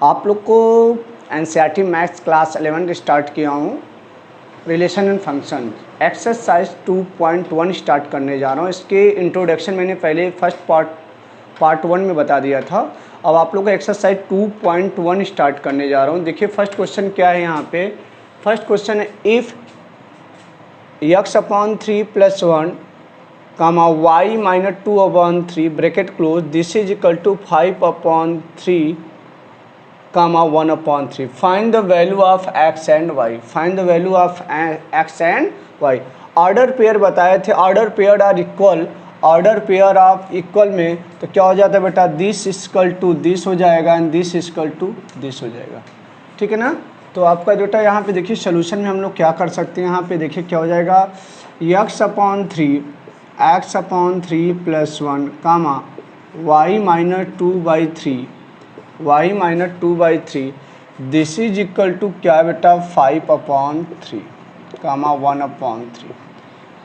आप लोग को एनसीईआरटी मैथ्स क्लास 11 स्टार्ट किया हूँ, relation and function exercise 2.1 start करने जा रहा हूँ। इसके इंट्रोडक्शन मैंने पहले फर्स्ट पार्ट 1 में बता दिया था। अब आप लोग को एक्सरसाइज 2.1 स्टार्ट करने जा रहा हूँ। देखिए फर्स्ट क्वेश्चन क्या है यहाँ पे। फर्स्ट क्वेश्चन है if x/3 + 1 y - 2/3 bracket close this is equal to 5/3 1/3 find the value of x and y। Find the value of x and y। Order pair बताए थे, order pair are equal, order pair of equal में तो क्या हो जाता है बेटा, this equal to this हो जाएगा and this equal to this हो जाएगा। ठीक है ना। तो आपका बेटा यहाँ पे देखिए सोल्यूशन में हम लोग क्या कर सकते हैं। यहाँ पे देखिए क्या हो जाएगा, x/3 + 1 y - 2/3 this is equal to क्या बेटा 5/3 1/3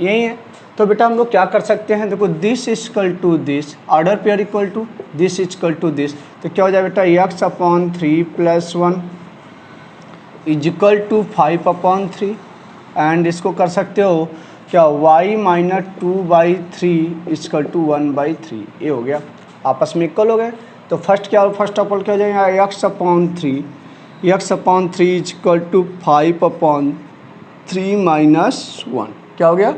यही है। तो बेटा हम लोग क्या कर सकते हैं, देखो this equal to this, order pair equal to this equal to this, तो क्या हो जाए बेटा x/3 + 1 is equal to 5/3 and इसको कर सकते हो क्या y - 2/3 इक्वल टू 1/3। ये हो गया, आपस में इक्वल हो गए। तो फर्स्ट ऑफ ऑल क्या हो जाएगा, x/3 इज इक्वल टू 5/3 - 1 क्या हो गया,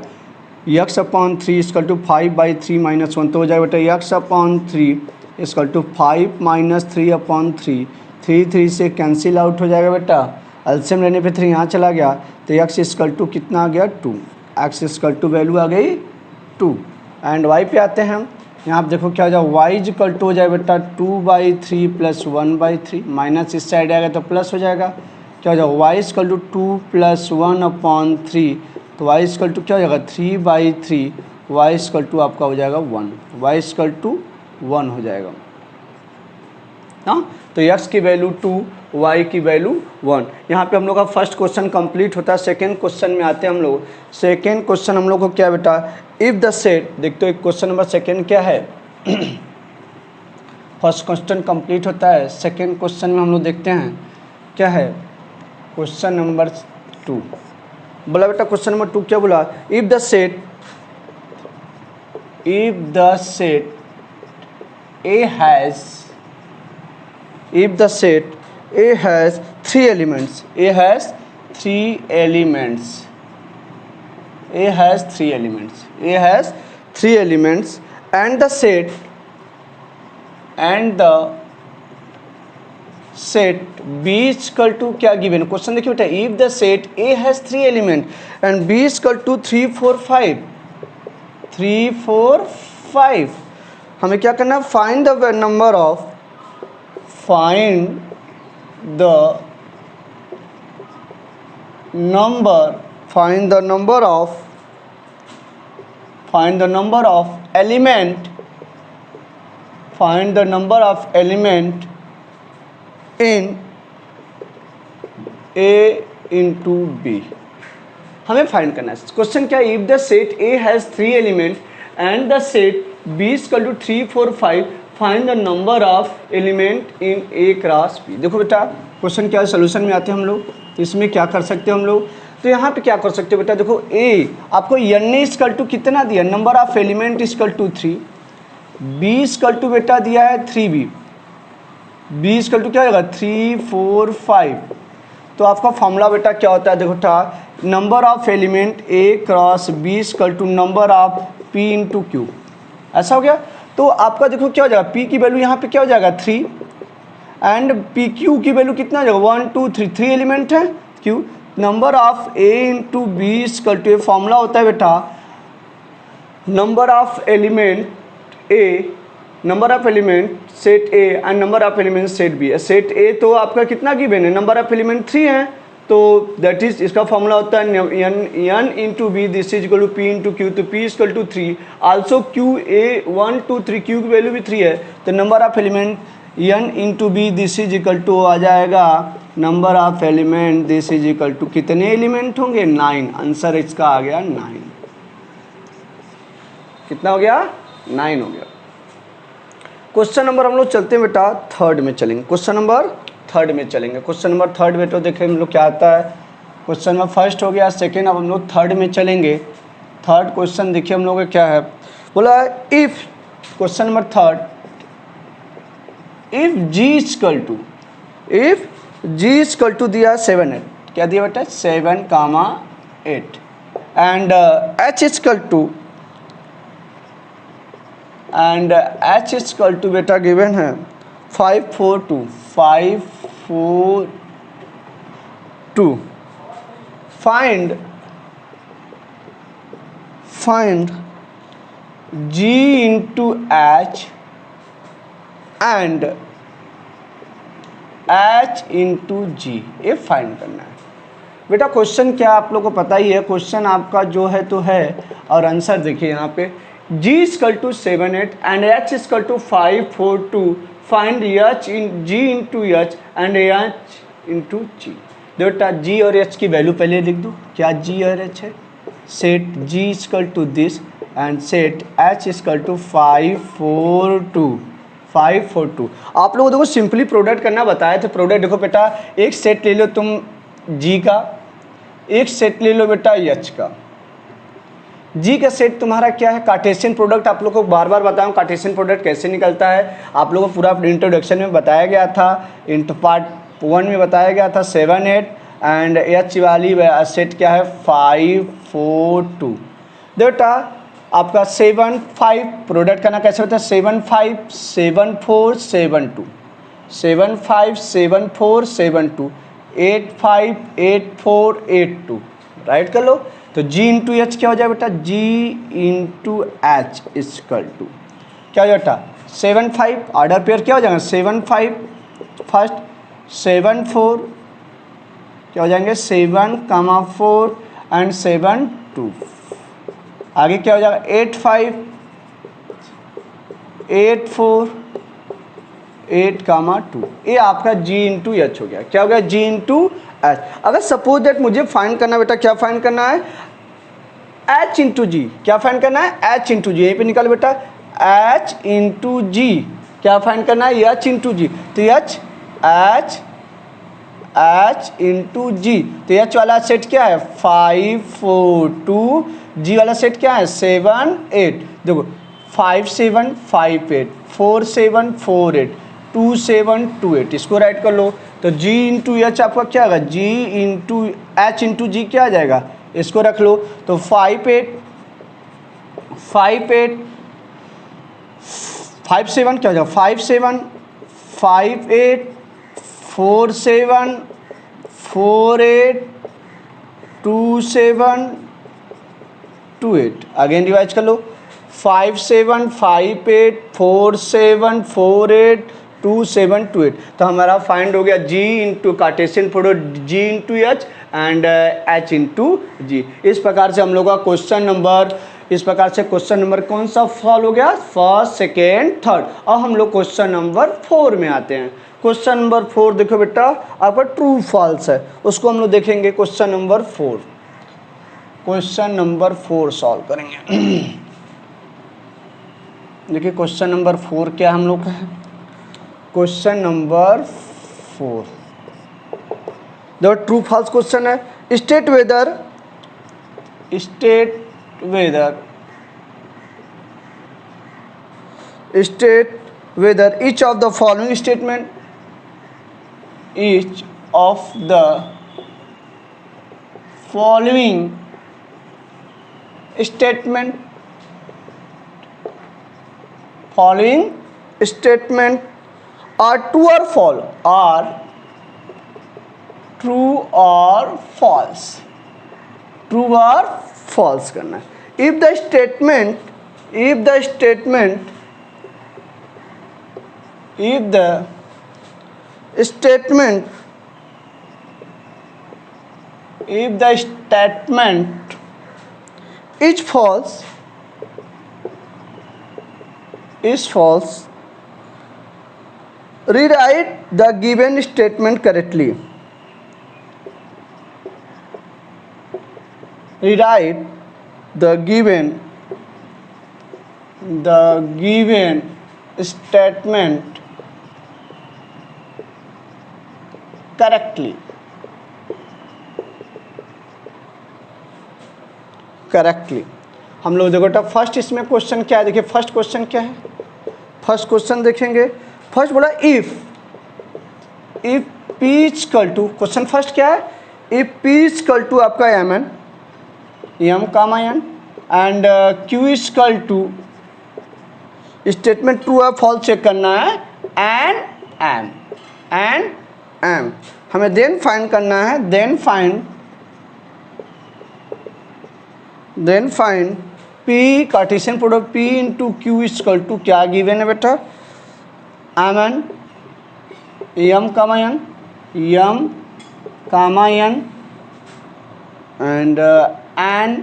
x/3 इक्वल टू 5/3 - 1 तो हो जाएगा बेटा x/3 इक्वल टू 5 - 3/3 3 से कैंसिल आउट हो जाएगा बेटा। एलसीएम लेने पे 3 यहाँ चला गया तो x इक्वल टू कितना आ गया 2, x इक्वल टू वैल्यू आ गई 2। एंड y पे आते हैं हम, यहाँ पे देखो क्या हो जाए y इक्वल टू हो जाए बेटा 2/3 + 1/3 माइनस इस साइड आएगा तो प्लस हो जाएगा। क्या हो जाएगा y इक्वल टू 2 + 1/3 तो y इक्वल टू क्या हो जाएगा 3/3 y इक्वल टू आपका हो जाएगा 1, y इक्वल टू 1 हो जाएगा। हाँ तो x की वैल्यू 2 y की वैल्यू 1। यहाँ पे हम लोग का फर्स्ट क्वेश्चन कंप्लीट होता है। सेकंड क्वेश्चन में आते हैं हम लोग। सेकंड क्वेश्चन हम लोग को क्या बेटा, इफ़ द सेट, देखते हो क्वेश्चन नंबर सेकंड क्या है फर्स्ट क्वेश्चन कंप्लीट होता है। सेकंड क्वेश्चन में हम लोग देखते हैं क्या है, क्वेश्चन नंबर 2 बोला बेटा, क्वेश्चन नंबर 2 क्या बोला, if the set A has 3 elements, A has 3 elements and the set B equal to क्या गिवन, क्वेश्चन देखिए बेटा, if the set A has 3 element and B equal to 3 4 5 हमें क्या करना है, find the number of element in A into B। हमें find करना है। क्वेश्चन क्या है, if the set A has 3 element and the set B equal to 3 4 5 find the number of element in A cross B। देखो बेटा question क्या है, solution में आते हैं हम लोग। तो इसमें क्या कर सकते हैं हम लोग, तो यहाँ पे क्या कर सकते हो बेटा, देखो A आपको n इक्वल टू कितना दिया, number of element equal to 3, B equal to बेटा दिया है 3B, B इक्वल टू क्या होगा 3 4 5। तो आपका फॉर्मूला बेटा क्या होता है, देखो बेटा number of element A cross B equal to number of P into Q, ऐसा हो गया। तो आपका देखो क्या हो जाएगा, P की वैल्यू यहाँ पे क्या हो जाएगा 3 एंड PQ की वैल्यू कितना हो जाएगा 1 2 3, 3 एलिमेंट है Q। Number of A into B equal to, formula होता है बेटा number of element set A and number of element set B। Set A तो आपका कितना गिवन है, नंबर ऑफ एलिमेंट 3 है, तो दैट इज इसका फॉर्मूला होता है n into B this is equal to P into Q, तो P equal to 3 also Q A 1 2 3 Q की वैल्यू भी 3 है, तो number of element n into B this is equal to आ जाएगा number of element this is equal to कितने element होंगे 9। Answer इसका आ गया 9। कितना हो गया 9 हो गया। क्वेश्चन नंबर हम लोग चलते हैं बेटा थर्ड में चलेंगे। क्वेश्चन नंबर थर्ड में चलेंगे। क्वेश्चन नंबर थर्ड में तो देखिए हम लोग क्या आता है, क्वेश्चन नंबर फर्स्ट हो गया, सेकेंड, अब हम लोग थर्ड में चलेंगे। थर्ड क्वेश्चन देखिए हम लोग का क्या है, बोला if, question number third, if G is equal to, if G is equal to दिया 7 8, क्या दिया बेटा 7, 8 and H is equal to, and H is equal to बेटा गिवन है 5 4 2, 5 4 2, find g into h and h into g, ये फाइंड करना है बेटा। क्वेश्चन क्या आप लोगों को पता ही है, क्वेश्चन आपका जो है तो है, और आंसर देखिए यहाँ पे g is equal to 7 8 and h is equal to 5 4 2, find h in g into h and h into g। बेटा g और h की वैल्यू पहले लिख दो, क्या g और h है, set g is equal to this and set h is equal to 5 4 2, 5 4 2। आप लोगों को देखो सिंपली प्रोडक्ट करना बताया थे। प्रोडक्ट देखो बेटा, एक सेट ले लो तुम g का, एक सेट ले लो बेटा h का। g का सेट तुम्हारा क्या है, कार्टेशियन प्रोडक्ट। आप लोगों को बार बार बताऊं कार्टेशियन प्रोडक्ट कैसे निकलता है, आप लोगों को पूरा इंट्रोडक्शन में बताया गया था, इंटू पार्ट 1 में बताया गया था 7 8 एंड h वाली सेट क्या है 5 4 2। बेटा आपका 7 5 प्रोडक्ट करना कैसे होता है, 7 5 7 4 7 2, 7 5 7 4 7 2, 8 5 8 4 8 2, राइट कर लो। तो g इंटू एच क्या हो जाए बेटा, g into H is equal to क्या हो जाता 7 5, ऑर्डर पेयर क्या हो जाएगा 7 5 फर्स्ट, 7 4 क्या हो जाएंगे 7 4 एंड 7 2, आगे क्या हो जाएगा 8 5 8 4 8 2, ये आपका g इंटू एच हो गया। क्या हो गया g इंटू एच। अगर सपोज दैट मुझे फाइंड करना बेटा, क्या फाइंड करना है h इंटू जी, क्या फाइंड करना है h इंटू जी, यहीं पे निकाल बेटा h इंटू जी, क्या फाइंड करना है h इंटू जी, तो h इंटू जी, तो h वाला सेट क्या है 5 4 2, g वाला सेट क्या है 7 8, देखो 5 7 5 8 4 7 4 8 2 7 2 8, इसको राइट कर लो। तो g इंटू एच आपका क्या होगा, g इंटू एच इंटू जी क्या आ जाएगा, इसको रख लो। तो 5 8 5 8 5 7 क्या हो जाएगा 5 7 5 8 4 7 4 8 2 7 2 8, अगेन रिवाइज कर लो 5 7 5 8 4 7 4 8 2 7 2 8। तो हमारा फाइंड हो गया g into Cartesian product g into H and h into G. इस प्रकार से हम लोग का क्वेश्चन नंबर, इस प्रकार से क्वेश्चन नंबर कौन सा सॉल्व हो गया, फर्स्ट सेकेंड थर्ड। अब हम लोग क्वेश्चन नंबर 4 में आते हैं। क्वेश्चन नंबर 4 देखो बेटा आपका ट्रू फॉल्स है, उसको हम लोग देखेंगे question number 4। Question number 4 solve करेंगे। देखिए क्वेश्चन नंबर 4 क्या हम लोग का है, क्वेश्चन नंबर 4 जो ट्रू फॉल्स क्वेश्चन है, state whether each of the following statement, each of the following statement are true or false, are true or false, true or false करना है। if the statement is false, rewrite the given statement correctly. Rewrite the given statement correctly. Correctly हम लोग देखो बेटा first इसमें question क्या है, देखिए फर्स्ट क्वेश्चन क्या है, फर्स्ट क्वेश्चन देखेंगे। फर्स्ट बोला if P equal to, question first क्या है, इफ पी इक्वल टू आपका M N, M comma N and Q equal to, statement true है फॉल्स चेक करना है, एंड एम हमें देन फाइंड करना है, then find P Cartesian product P into Q equal to क्या given है बेटा, M N M comma N and N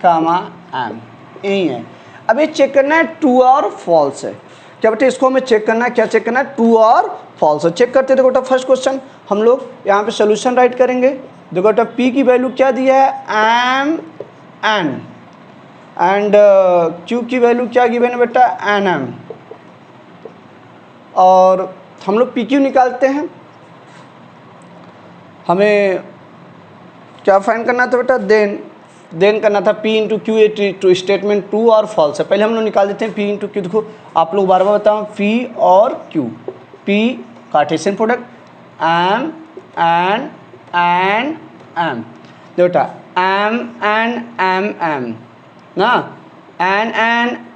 comma M, यही है। अब ये चेक करना है ट्रू और फॉल्स है क्या बेटा, इसको हमें चेक करना है, क्या चेक करना है, ट्रू और फॉल्स है। चेक करते देखो बेटा फर्स्ट क्वेश्चन हम लोग यहाँ पे सोल्यूशन राइट करेंगे। देखो बेटा पी की वैल्यू क्या दिया है, एम एन एंड क्यू की वैल्यू क्या गिवन है बेटा, एन एम, और हम लोग पी क्यू निकालते हैं। हमें क्या फाइंड करना था बेटा, देन करना था पी इंटू क्यू, ए स्टेटमेंट ट्रू और फॉल्स है। पहले हम लोग निकाल देते हैं पी इंटू क्यू। देखो आप लोग बार बार बताओ, पी और Q, P Cartesian product M and M, देखो बेटा एम एम ना, एन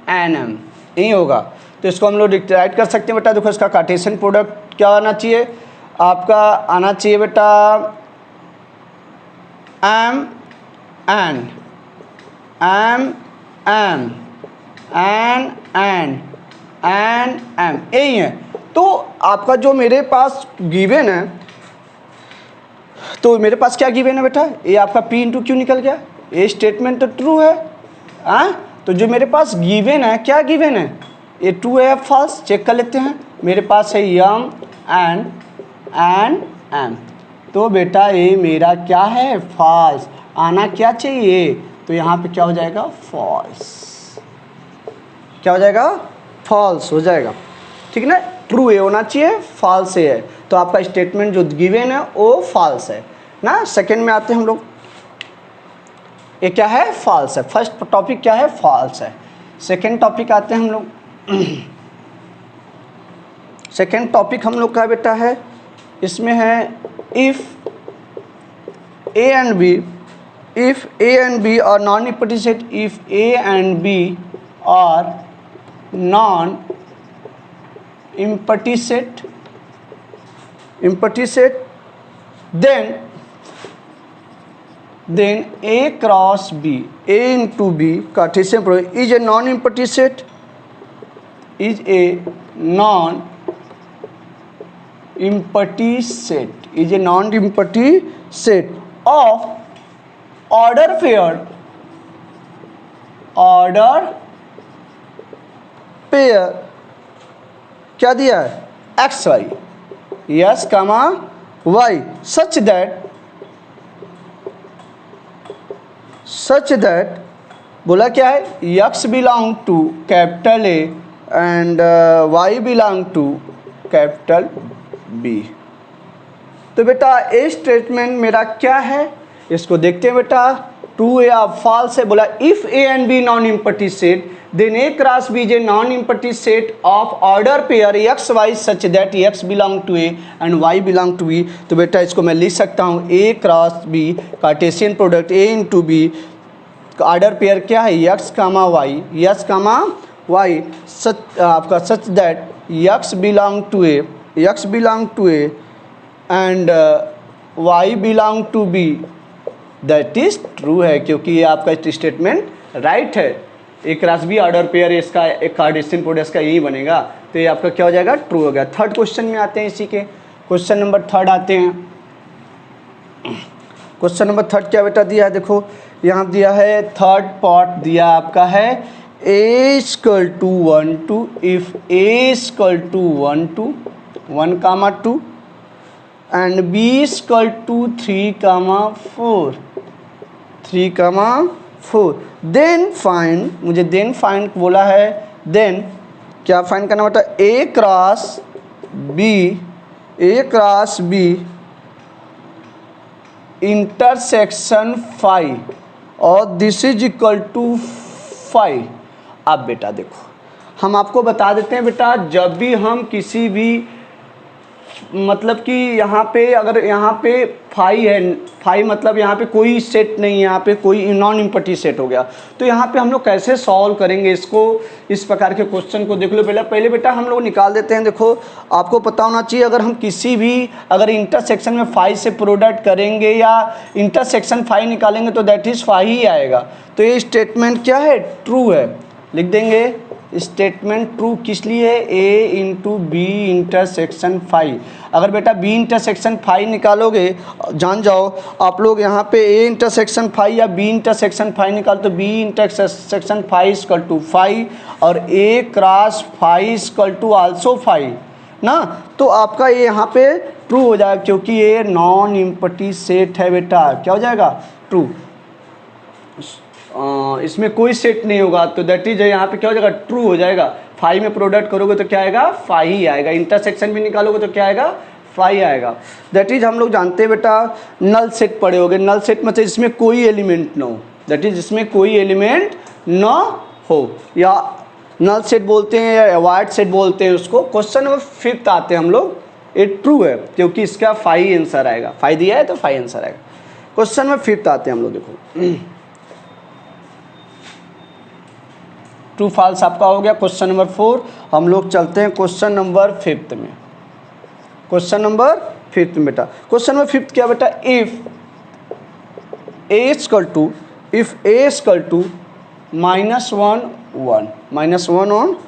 एम यही होगा। तो इसको हम लोग राइट कर सकते हैं बेटा। देखो इसका कार्टेशियन प्रोडक्ट क्या आना चाहिए, आपका आना चाहिए बेटा एम एन यही है। तो आपका जो मेरे पास गिवन है, तो मेरे पास क्या गिवन है बेटा, ये आपका P इंटू क्यू निकल गया, ये स्टेटमेंट तो ट्रू है। तो जो मेरे पास गिवन है, क्या गिवन है, ये ट्रू है या फॉल्स, चेक कर लेते हैं। मेरे पास है यम एंड एम, तो बेटा ये मेरा क्या है, फॉल्स। आना क्या चाहिए, तो यहाँ पे क्या हो जाएगा, फॉल्स। क्या हो जाएगा, फॉल्स हो जाएगा, ठीक है ना। ट्रू ये होना चाहिए, फॉल्स ये है, तो आपका स्टेटमेंट जो गिवन है वो फॉल्स है ना। सेकंड में आते हैं हम लोग, ये क्या है, फॉल्स है। फर्स्ट टॉपिक क्या है, फॉल्स है। सेकंड टॉपिक आते हैं हम लोग। सेकंड टॉपिक हम लोग का बेटा है, इसमें है if A and B are non empty set, if A and B are non empty set, then A cross B, A into B Cartesian product is a non-empty set, is a non-empty set of order pair क्या दिया है, x y, x comma y, such that बोला क्या है, x belong to capital A and y belong to capital B. तो बेटा ए statement मेरा क्या है, इसको देखते हैं बेटा, ट्रू या फॉल्स है। बोला if A and B non empty set, then A cross B is a non-empty set of order pair x y such that x belong to A and y belong to B। तो बेटा इसको मैं लिख सकता हूँ A cross B Cartesian product A into B, order pair क्या है, x comma y, such आपका such that x belong to A and y belong to B, that is true है, क्योंकि ये आपका स्टेटमेंट राइट है। A cross B order pair इसका एक कार्टेशियन प्रोडक्ट का यही बनेगा, तो ये आपका क्या हो जाएगा, ट्रू हो गया। थर्ड क्वेश्चन में आते हैं, इसी के क्वेश्चन नंबर थर्ड आते हैं। क्वेश्चन नंबर थर्ड क्या बेटा दिया है, देखो यहाँ दिया है, थर्ड पार्ट दिया आपका है a equal to 1 2, if a equal to 1 2 1 comma 2 and b equal to 3 comma 4 then find, मुझे देन फाइंड बोला है, देन क्या फाइंड करना बेटा, ए क्रॉस बी इंटरसेक्शन 5 और दिस इज इक्वल टू 5। अब बेटा देखो, हम आपको बता देते हैं बेटा, जब भी हम किसी भी मतलब कि यहाँ पे अगर यहाँ पे 5 है, 5 मतलब यहाँ पे कोई सेट नहीं है, यहाँ पे कोई नॉन इम्पटी सेट हो गया, तो यहाँ पे हम लोग कैसे सॉल्व करेंगे इसको, इस प्रकार के क्वेश्चन को देख लो। पहले बेटा हम लोग निकाल देते हैं। देखो आपको पता होना चाहिए, अगर हम किसी भी अगर इंटरसेक्शन में 5 से प्रोडक्ट करेंगे या इंटरसेक्शन 5 निकालेंगे तो दैट इज़ 5 ही आएगा। तो ये स्टेटमेंट क्या है, ट्रू है। लिख देंगे स्टेटमेंट ट्रू किस लिए, ए इंटू बी इंटरसेक्शन 5। अगर बेटा बी इंटरसेक्शन 5 निकालोगे, जान जाओ आप लोग यहाँ पे ए इंटरसेक्शन 5 या बी इंटरसेक्शन 5 निकालो तो बी इंटरसेक्शन 5 इक्वल टू 5 और ए क्रॉस 5 इक्वल टू आल्सो 5 ना। तो आपका ये यहाँ पे ट्रू हो जाएगा, क्योंकि ये नॉन इम्पटी सेट है बेटा। क्या हो जाएगा, ट्रू। इसमें कोई सेट नहीं होगा तो दैट इज यहाँ पे क्या हो जाएगा, ट्रू हो जाएगा। 5 में प्रोडक्ट करोगे तो क्या आएगा, 5 ही आएगा। इंटरसेक्शन भी निकालोगे तो क्या आएगा, 5 आएगा। दैट इज हम लोग जानते हैं बेटा, नल सेट पढ़े होगे। नल सेट मतलब इसमें कोई एलिमेंट ना हो, दैट इज इसमें कोई एलिमेंट ना हो, या नल सेट बोलते हैं या अवॉइड सेट बोलते हैं उसको। क्वेश्चन नंबर 5 आते हैं हम लोग, ये ट्रू है क्योंकि इसका 5 आंसर आएगा। 5 दिया है तो 5 आंसर आएगा। क्वेश्चन नंबर 5 आते हैं हम लोग। देखो ट्रू फॉल्स आपका हो गया क्वेश्चन नंबर 4। हम लोग चलते हैं क्वेश्चन नंबर 5 में। क्वेश्चन नंबर 5 में बेटा, क्वेश्चन नंबर 5 क्या बेटा, if A equal to -1 1 -1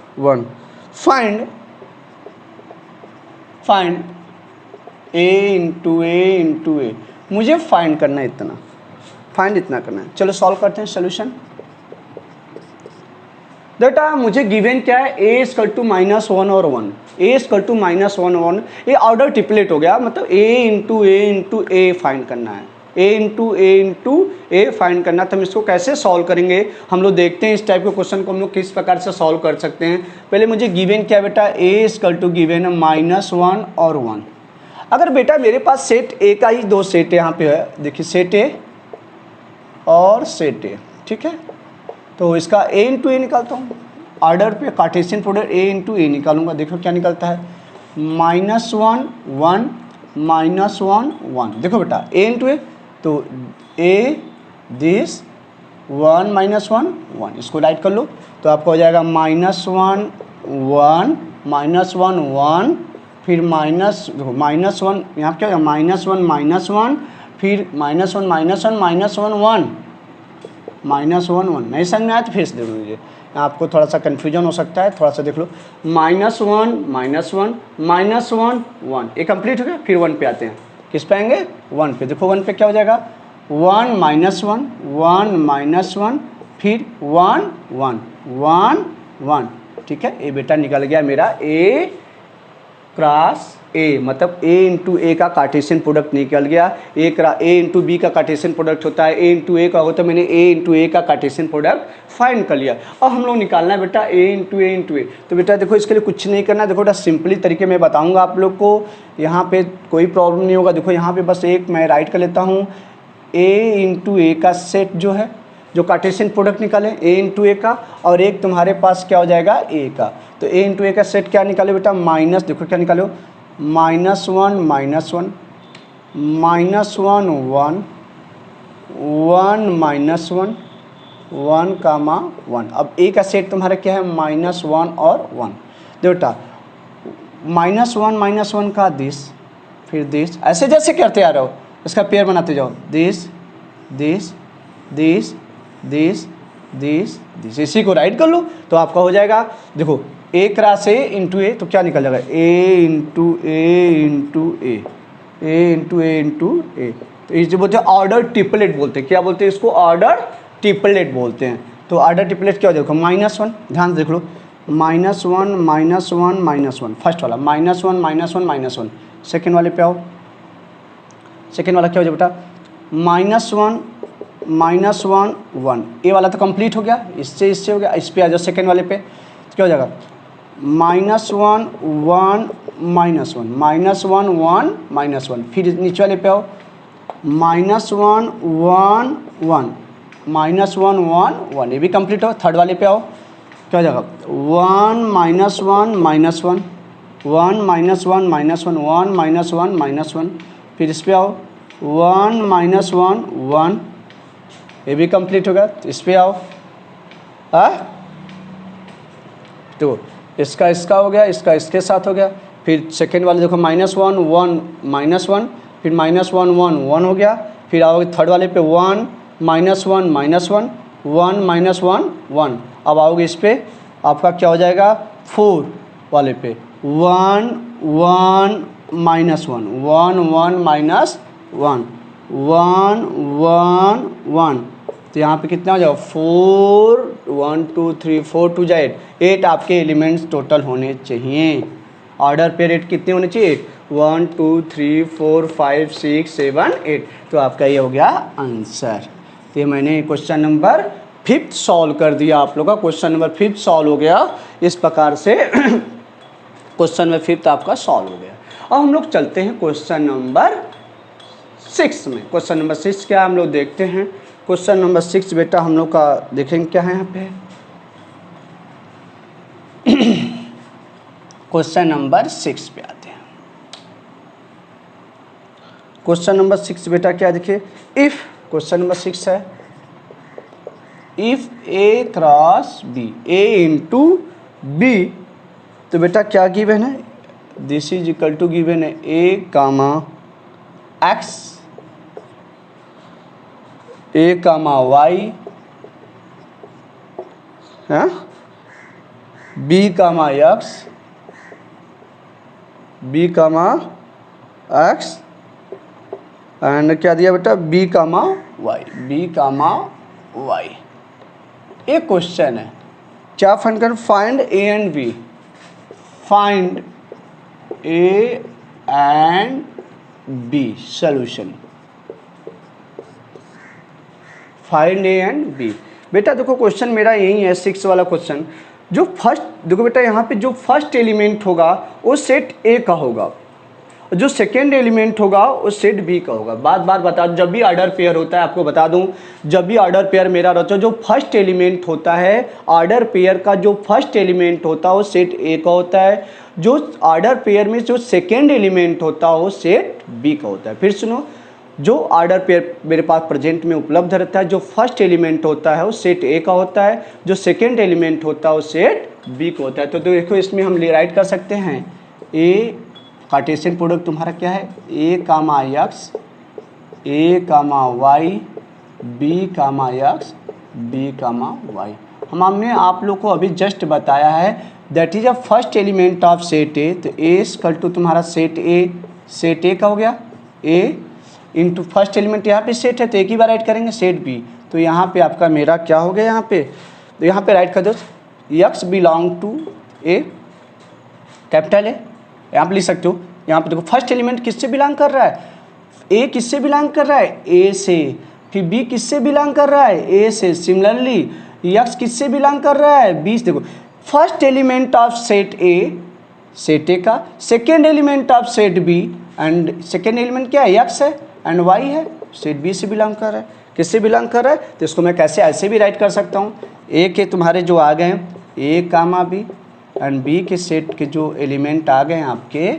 find A into A. मुझे फाइंड करना है इतना, फाइंड इतना करना है। चलो सॉल्व करते हैं सोल्यूशन। बेटा मुझे गिवन क्या है, ए इक्वल टू -1 और 1, ए इक्वल टू -1 1, ये ऑर्डर ट्रिपलेट हो गया, मतलब ए इंटू ए फाइंड करना है, ए इंटू ए फाइंड करना। तो हम इसको कैसे सॉल्व करेंगे, हम लोग देखते हैं इस टाइप के क्वेश्चन को हम लोग किस प्रकार से सॉल्व कर सकते हैं। पहले मुझे गिवन क्या बेटा, ए इक्वल टू गिवन है -1 और 1। अगर बेटा मेरे पास सेट ए का ही 2 सेट यहाँ पे है, देखिए सेट ए और सेट ए, ठीक है। तो इसका ए इंटू ए निकालता हूँ, ऑर्डर पे कार्टेशियन प्रोडक्ट ए इंटू ए निकालूंगा। देखो क्या निकलता है, -1 1 -1 1। देखो बेटा ए इंटू ए, तो ए दिस 1 -1 1, इसको राइट कर लो तो आपका हो जाएगा -1 1 -1 फिर -1 यहाँ क्या होगा, -1 फिर -1 -1 नहीं समझ में आया तो फिर से देख लीजिए, आपको थोड़ा सा कन्फ्यूजन हो सकता है, थोड़ा सा देख लो। -1 -1 ये कंप्लीट हो गया। फिर 1 पे आते हैं, किस पे आएंगे, 1 पे। देखो 1 पे क्या हो जाएगा, 1 -1 फिर 1 1, ठीक है। ये बेटा निकल गया मेरा ए क्रॉस ए, मतलब ए इंटू ए का कार्टेशियन प्रोडक्ट निकल गया। ए इंटू बी का कार्टेशियन प्रोडक्ट होता है, ए इंटू ए का होता है, मैंने ए इंटू ए का कार्टेशियन प्रोडक्ट फाइंड कर लिया। अब हम लोग निकालना है बेटा ए इंटू ए। तो बेटा देखो इसके लिए कुछ नहीं करना है, देखो बेटा सिंपली तरीके में बताऊंगा आप लोग को, यहाँ पे कोई प्रॉब्लम नहीं होगा। देखो यहाँ पे बस एक मैं राइट कर लेता हूँ, ए इंटू ए का सेट जो है, जो कार्टेशियन प्रोडक्ट निकाले ए इंटू ए का, और एक तुम्हारे पास क्या हो जाएगा ए का। तो ए इंटू ए का सेट क्या निकाले बेटा, माइनस, देखो क्या निकालो, -1 -1 -1 -1 1 कामा 1। अब ए का सेट तुम्हारा क्या है, -1 और 1। देखो बेटा -1 का दिस, फिर दिस, ऐसे जैसे करते आ रहे हो इसका पेयर बनाते जाओ, this this this this this this, इसी को राइट कर लो तो आपका हो जाएगा। देखो ए क्रॉस ए इंटू ए, तो क्या निकल जाएगा, ए इंटू ए। तो ये जो बोलते हैं ऑर्डर ट्रिपलेट बोलते हैं, क्या बोलते हैं इसको, ऑर्डर ट्रिपलेट बोलते हैं। तो ऑर्डर ट्रिपलेट क्या हो जाएगा, -1, ध्यान से देख लो, -1 फर्स्ट वाला, -1 सेकेंड वाले पे आओ, सेकेंड वाला क्या हो जाएगा बेटा, -1 1। ए वाला तो कंप्लीट हो गया, इससे हो गया, इस पे आ जाओ सेकेंड वाले पे, तो क्या हो जाएगा, -1 1 -1 -1 1 -1। फिर नीचे वाले पे आओ, -1 1 1 -1 1 1, ये भी कंप्लीट हो। थर्ड वाले पे आओ, क्या हो जाएगा 1 -1 -1 1 -1 -1 1 -1 -1, फिर इस पे आओ 1 -1 1, ये भी कंप्लीट होगा। तो इस पे आओ, तो इसका हो गया, इसका इसके साथ हो गया। फिर सेकेंड वाले देखो -1 1 -1, फिर -1 1 1 हो गया। फिर आओगे थर्ड वाले पे 1 -1 -1 1 -1 1। अब आओगे इस पे, आपका क्या हो जाएगा 4 वाले पे 1 1 -1 1 1 -1 1 1 1। तो यहाँ पे कितना हो जाएगा 4 1 2 3 4 2 जाए 8 आपके एलिमेंट्स टोटल होने चाहिए। ऑर्डर पे रेट कितने होने चाहिए 1 2 3 4 5 6 7 8। तो आपका ये हो गया आंसर। तो ये मैंने क्वेश्चन नंबर 5 सॉल्व कर दिया। आप लोग का क्वेश्चन नंबर 5 सॉल्व हो गया इस प्रकार से। क्वेश्चन नंबर 5 आपका सॉल्व हो गया। अब हम लोग चलते हैं क्वेश्चन नंबर 6 में। क्वेश्चन नंबर 6 क्या हम लोग देखते हैं। क्वेश्चन नंबर 6 बेटा हम लोग का देखेंगे क्या है यहाँ पे। क्वेश्चन नंबर 6 पे आते हैं। क्वेश्चन नंबर 6 बेटा क्या देखिए, इफ क्वेश्चन नंबर 6 है if A cross B, A into B, तो बेटा क्या गिवन है, this is equal to given है A comma X, A comma Y, है B comma X, B comma X and क्या दिया बेटा B comma Y, B comma Y. एक क्वेश्चन है क्या फाइंड कर, find A and B, find A and B solution, find A and B. बेटा देखो क्वेश्चन मेरा यही है 6 वाला क्वेश्चन। जो फर्स्ट देखो बेटा यहाँ पे जो फर्स्ट एलिमेंट होगा वो सेट ए का होगा, जो सेकेंड एलिमेंट होगा वो सेट बी का होगा। बार बार बता दूं, जब भी ऑर्डर पेयर होता है आपको बता दूं, जब भी ऑर्डर पेयर मेरा रहता है जो फर्स्ट एलिमेंट होता है ऑर्डर पेयर का, जो फर्स्ट एलिमेंट होता है वो सेट ए का होता है, जो ऑर्डर पेयर में जो सेकेंड एलिमेंट होता है वो सेट बी का होता है। फिर सुनो, जो ऑर्डर पेयर मेरे पास प्रेजेंट में उपलब्ध रहता है, जो फर्स्ट एलिमेंट होता है वो सेट ए का होता है, जो सेकेंड एलिमेंट होता है वो सेट बी का होता है। तो देखो इसमें हम राइट कर सकते हैं ए कार्टेशियन प्रोडक्ट तुम्हारा क्या है A comma X, A comma Y, B comma X, B comma Y. हमने आप लोग को अभी जस्ट बताया है that is a first element of set ए। तो ए इक्वल टू तुम्हारा सेट ए का हो गया, ए इंटू फर्स्ट एलिमेंट यहाँ पे सेट है तो एक ही बार राइट करेंगे सेट बी। तो यहाँ पे आपका मेरा क्या हो गया यहाँ पे, तो यहाँ पे राइट कर दो X belong to A, capital A यहाँ पे लिख सकते हो। यहाँ पे देखो फर्स्ट एलिमेंट किससे बिलोंग कर रहा है, ए किससे बिलोंग कर रहा है ए से, फिर बी किससे बिलोंग कर रहा है ए से, सिमिलरली एक्स किससे बिलोंग कर रहा है बी से। देखो first element of set A, set A का, second element of set B, and second element क्या है एक्स है एंड वाई है, सेट बी से बिलोंग कर रहा है। किससे बिलोंग कर रहा है, तो इसको मैं कैसे ऐसे भी राइट कर सकता हूँ, ए के तुम्हारे जो आ गए A comma B and B के सेट के जो एलिमेंट आ गए आपके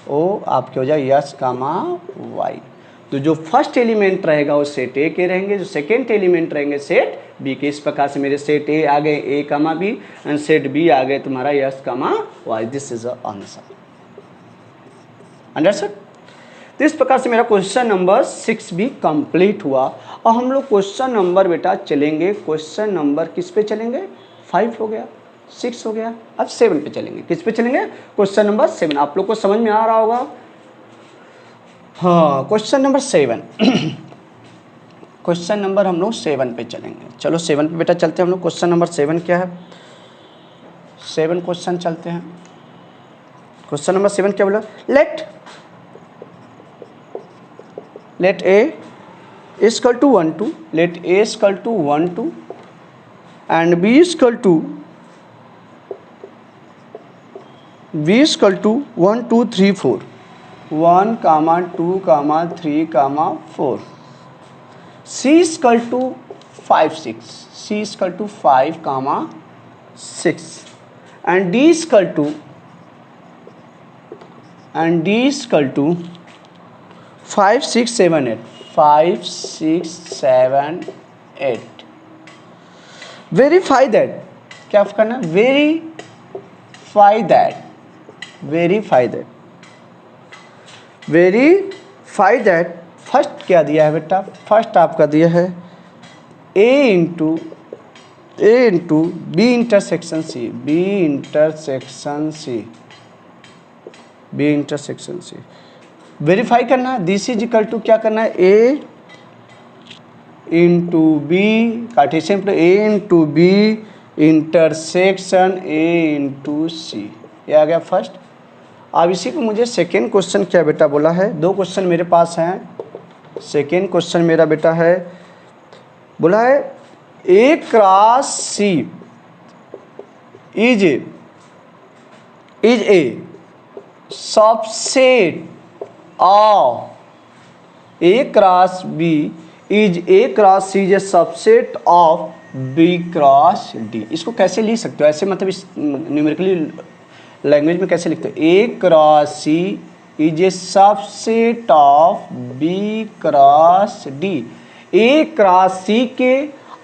वो आपके हो जाए यस कामा वाई। तो जो फर्स्ट एलिमेंट रहेगा वो सेट ए के रहेंगे, जो सेकेंड एलिमेंट रहेंगे सेट बी के। इस प्रकार से मेरे सेट ए आ गए A comma B and set B आ गए तुम्हारा X comma Y. This is answer, understood. तो इस प्रकार से मेरा क्वेश्चन नंबर 6 भी कंप्लीट हुआ। और हम लोग क्वेश्चन नंबर बेटा चलेंगे, क्वेश्चन नंबर किस पे चलेंगे 5 हो गया, 6 हो गया, अब 7 पे चलेंगे। किस पे चलेंगे, क्वेश्चन नंबर 7। आप लोग को समझ में आ रहा होगा। हाँ क्वेश्चन नंबर 7 क्वेश्चन नंबर हम लोग 7 पे चलेंगे। चलो 7 पे बेटा चलते हैं हम लोग। क्वेश्चन नंबर 7 क्या है, 7 क्वेश्चन चलते हैं। क्वेश्चन नंबर 7 क्या बोला, let a is equal to 1 2, let a is equal to 1 2 and b is equal to 1 2 3 4, 1 2 3 4। c equal to 5 6, c equal to 5 comma 6 and d equal to 5 6 7 8, 5 6 7 8। Verify that, क्या करना है, verify that. First क्या दिया है बेटा, first आपका दिया है a into B intersection C, verify करना है। दिस इज इक्वल टू क्या करना है, a into B, Cartesian plus a into B intersection a into C, ये आ गया फर्स्ट। अब इसी को मुझे सेकेंड क्वेश्चन क्या बेटा बोला है, दो क्वेश्चन मेरे पास हैं। सेकेंड क्वेश्चन मेरा बेटा है, बोला है A cross C is a subset of A cross B is A cross C is a subset of B cross D. इसको कैसे लिख सकते हो ऐसे, मतलब इस न्यूमेरिकली लैंग्वेज में कैसे लिखते हो, A cross C is a subset of B cross D. A cross C के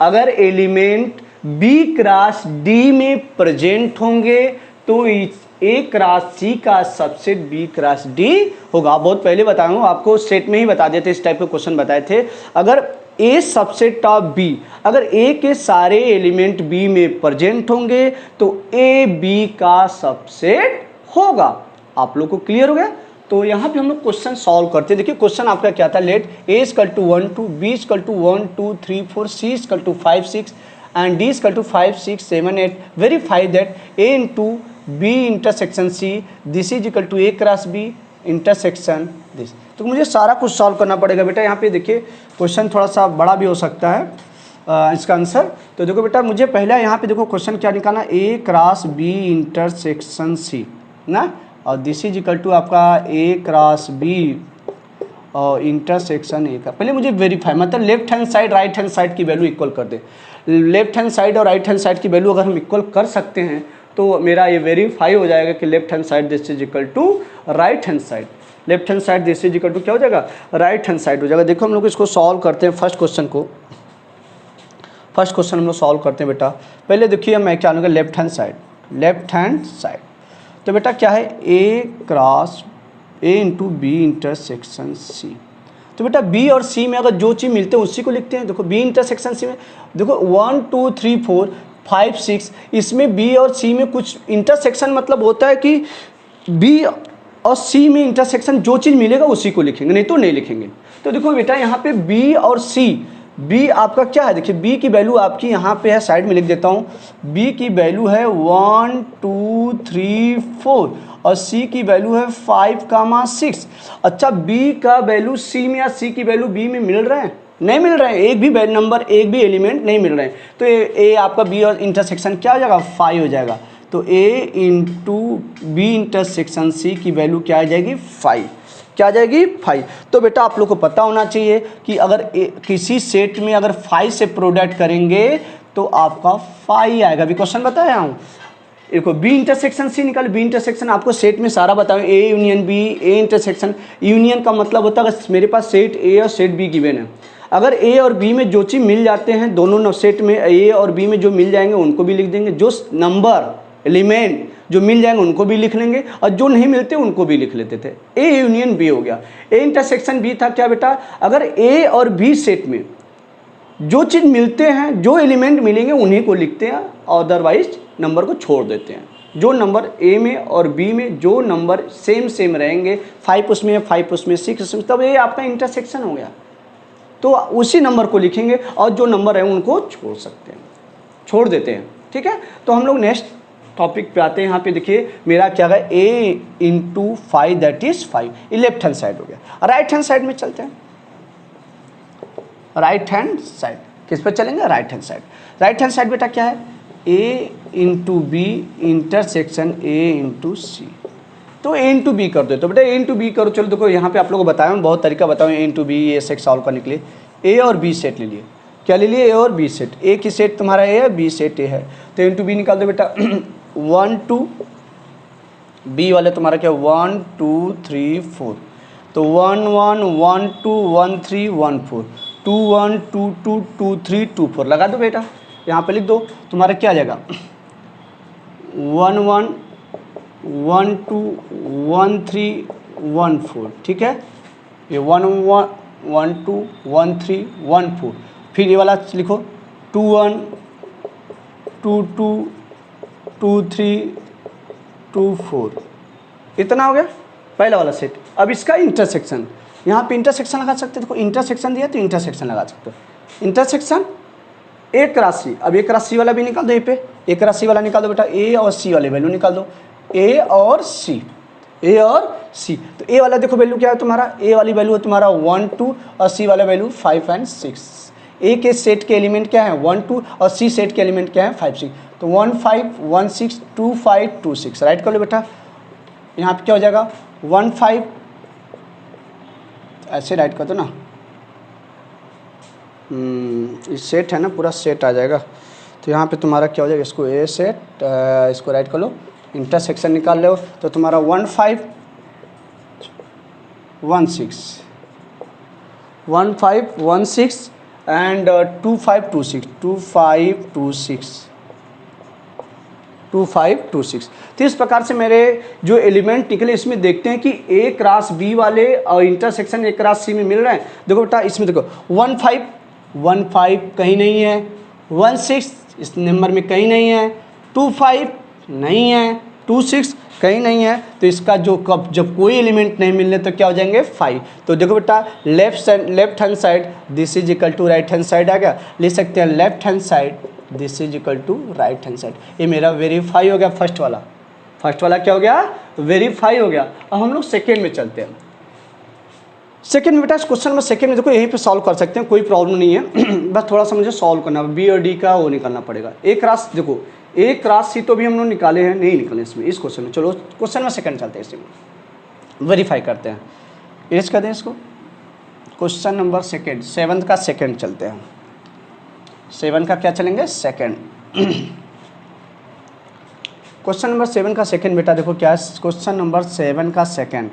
अगर एलिमेंट बी क्रॉस डी में प्रेजेंट होंगे तो ए क्रॉस सी का सबसेट बी क्रॉस डी होगा। बहुत पहले बताया हूँ आपको, सेट में ही बता देते, इस टाइप के क्वेश्चन बताए थे। अगर ए सबसेट ऑफ बी, अगर ए के सारे एलिमेंट बी में प्रेजेंट होंगे तो ए बी का सबसेट होगा। आप लोग को क्लियर हो गया। तो यहाँ पे हम लोग क्वेश्चन सॉल्व करते हैं। देखिए क्वेश्चन आपका क्या था, let A equal to 1 2, B equal to 1 2 3 4, C equal to 5 6 एंड D equal to 5 6 7 8। Verify that A into B intersection C, this is equal to A cross B intersection this. तो मुझे सारा कुछ सॉल्व करना पड़ेगा बेटा। यहाँ पे देखिए क्वेश्चन थोड़ा सा बड़ा भी हो सकता है इसका आंसर। तो देखो बेटा, मुझे पहले यहाँ पे देखो क्वेश्चन क्या निकालना, ए क्रॉस बी इंटरसेक्शन सी ना, और दिस इज इक्वल टू आपका ए क्रॉस बी और इंटरसेक्शन ए का। पहले मुझे वेरीफाई, मतलब left hand side right hand side की वैल्यू इक्वल कर दे। लेफ्ट हैंड साइड और राइट हैंड साइड की वैल्यू अगर हम इक्वल कर सकते हैं तो मेरा ये वेरीफाई हो जाएगा कि left hand side this is equal to right hand side. Left hand side this is equal to क्या हो जाएगा, राइट हैंड साइड हो जाएगा। देखो हम लोग इसको सॉल्व करते हैं। फर्स्ट क्वेश्चन हम लोग सॉल्व करते हैं बेटा। पहले देखिए मैं क्या लूँगा, लेफ्ट हैंड साइड। तो बेटा क्या है, A cross A into B intersection C. तो बेटा बी और सी में अगर जो चीज़ मिलते हैं उसी को लिखते हैं। देखो बी इंटरसेक्शन सी में देखो 1 2 3 4 5 6, इसमें बी और सी में कुछ इंटरसेक्शन मतलब होता है कि बी और सी में इंटरसेक्शन जो चीज़ मिलेगा उसी को लिखेंगे, नहीं तो नहीं लिखेंगे। तो देखो बेटा यहाँ पे बी और सी, बी आपका क्या है, देखिए बी की वैल्यू आपकी यहाँ पे है, साइड में लिख देता हूँ। बी की वैल्यू है 1 2 3 4 और सी की वैल्यू है 5 6। अच्छा बी का वैल्यू सी में या सी की वैल्यू बी में मिल रहे हैं, नहीं मिल रहे हैं, एक भी नंबर एक भी एलिमेंट नहीं मिल रहे हैं। तो ए आपका बी और इंटरसेक्शन क्या हो जाएगा, 5 हो जाएगा। तो ए इंटू बी इंटरसेक्शन सी की वैल्यू क्या आ जाएगी, 5। क्या आ जाएगी, 5। तो बेटा आप लोग को पता होना चाहिए कि अगर किसी सेट में अगर 5 से प्रोडक्ट करेंगे तो आपका 5 आएगा। अभी क्वेश्चन बताया हूँ। देखो बी इंटरसेक्शन सी निकाल, बी इंटरसेक्शन आपको सेट में सारा बताऊँ, A union B, A intersection. Union का मतलब होता है अगर मेरे पास सेट ए और सेट बी गिवन है, अगर ए और बी में जो चीज़ मिल जाते हैं दोनों सेट में ए और बी में जो मिल जाएंगे उनको भी लिख देंगे, जो नंबर एलिमेंट जो मिल जाएंगे उनको भी लिख लेंगे और जो नहीं मिलते उनको भी लिख लेते थे। ए यूनियन बी हो गया। ए इंटरसेक्शन बी था क्या बेटा, अगर ए और बी सेट में जो चीज़ मिलते हैं, जो एलिमेंट मिलेंगे उन्हीं को लिखते हैं, अदरवाइज नंबर को छोड़ देते हैं। जो नंबर ए में और बी में जो नंबर सेम रहेंगे, 5 उसमें 5 उसमें 6 उसमें, तब ये आपका इंटरसेक्शन हो गया। तो उसी नंबर को लिखेंगे और जो नंबर है उनको छोड़ सकते हैं, छोड़ देते हैं। ठीक है, तो हम लोग नेक्स्ट टॉपिक पे आते हैं। यहाँ पे देखिए मेरा क्या है, a इंटू 5 दैट इज 5। ये लेफ्ट हैंड साइड हो गया। राइट हैंड साइड में चलते हैं। राइट हैंड साइड किस पे चलेंगे, right hand side. Right hand side बेटा क्या है, a into B intersection a into C. तो a इंटू बी कर दो। तो बेटा a इंटू बी करो। चलो देखो यहाँ पे आप लोगों को बताया, बहुत तरीका बताऊँ a इंटू बी ये सेक्स सॉल्व करने के लिए। ए और बी सेट ले लिए, क्या ले लिए, ए और बी सेट, ए की सेट तुम्हारा ए है, बी सेट ए है, तो इंटू बी निकाल दो बेटा 1 2, बी वाले तुम्हारा क्या 1 2 3 4, तो 1 1 1 2 1 3 1 4, 2 1 2 2 2 3 2 4 लगा दो बेटा, यहाँ पे लिख दो, तुम्हारा क्या आ जाएगा 1 1 1 2 1 3 1 4, ठीक है, ये 1 1 1 2 1 3 1 4, फिर ये वाला लिखो 2 1 2 2 2 3 2 4, इतना हो गया पहला वाला सेट। अब इसका इंटरसेक्शन, यहाँ पे इंटरसेक्शन लगा सकते हो, देखो इंटरसेक्शन दिया तो इंटरसेक्शन लगा सकते हो, इंटरसेक्शन एक राशि, अब एक राशि वाला भी निकाल दो, यहाँ पे एक राशि वाला निकाल दो बेटा, ए और सी वाले वैल्यू निकाल दो, ए और सी, ए और सी, तो ए वाला देखो वैल्यू क्या है तुम्हारा, ए वाली वैल्यू है तुम्हारा 1 2 और सी वाला वैल्यू 5 और 6, ए के सेट के एलिमेंट क्या है 1 2 और सी सेट के एलिमेंट क्या है 5 6, तो 1 5 1 6 2 5 2 6, राइट कर लो बेटा, यहाँ पे क्या हो जाएगा 1 5, ऐसे राइट कर दो ना, इस सेट है ना, पूरा सेट आ जाएगा, तो यहाँ पे तुम्हारा क्या हो जाएगा, इसको ए सेट, इसको राइट कर लो, इंटरसेक्शन निकाल लो, तो तुम्हारा 1 5 1 6 1 5 1 6 एंड 2 5 2 6 2 5 2 6 2 5 2 6, तो इस प्रकार से मेरे जो एलिमेंट निकले इसमें देखते हैं कि ए क्रॉस बी वाले और इंटरसेक्शन ए क्रॉस सी में मिल रहे हैं, देखो बेटा इसमें देखो 1 5 1 5 कहीं नहीं है, 1 6 इस नंबर में कहीं नहीं है, 2 5 नहीं है, 2 6 कहीं नहीं है, तो इसका जो कब जब कोई एलिमेंट नहीं मिलने तो क्या हो जाएंगे 5, तो देखो बेटा left hand side this is equal to right hand side आ गया, ले सकते हैं left hand side this is equal to right hand side, ये मेरा वेरीफाई हो गया, फर्स्ट वाला क्या हो गया वेरीफाई हो गया। अब हम लोग सेकेंड में चलते हैं, सेकेंड में बेटा इस क्वेश्चन में सेकेंड में देखो यहीं पे सॉल्व कर सकते हैं, कोई प्रॉब्लम नहीं है बस थोड़ा सा मुझे सॉल्व करना, बी और डी का वो निकालना पड़ेगा, एक रास देखो एक रास सी तो भी हम लोग निकाले हैं, नहीं निकाले इसमें इस क्वेश्चन में, चलो क्वेश्चन में सेकंड चलते हैं, इसमें वेरीफाई करते हैं, इरेज कर दें इसको, क्वेश्चन नंबर सेकंड 7 का सेकंड चलते हैं, 7 का क्या चलेंगे सेकंड क्वेश्चन नंबर 7 का सेकंड बेटा देखो क्या है, क्वेश्चन नंबर 7 का सेकंड,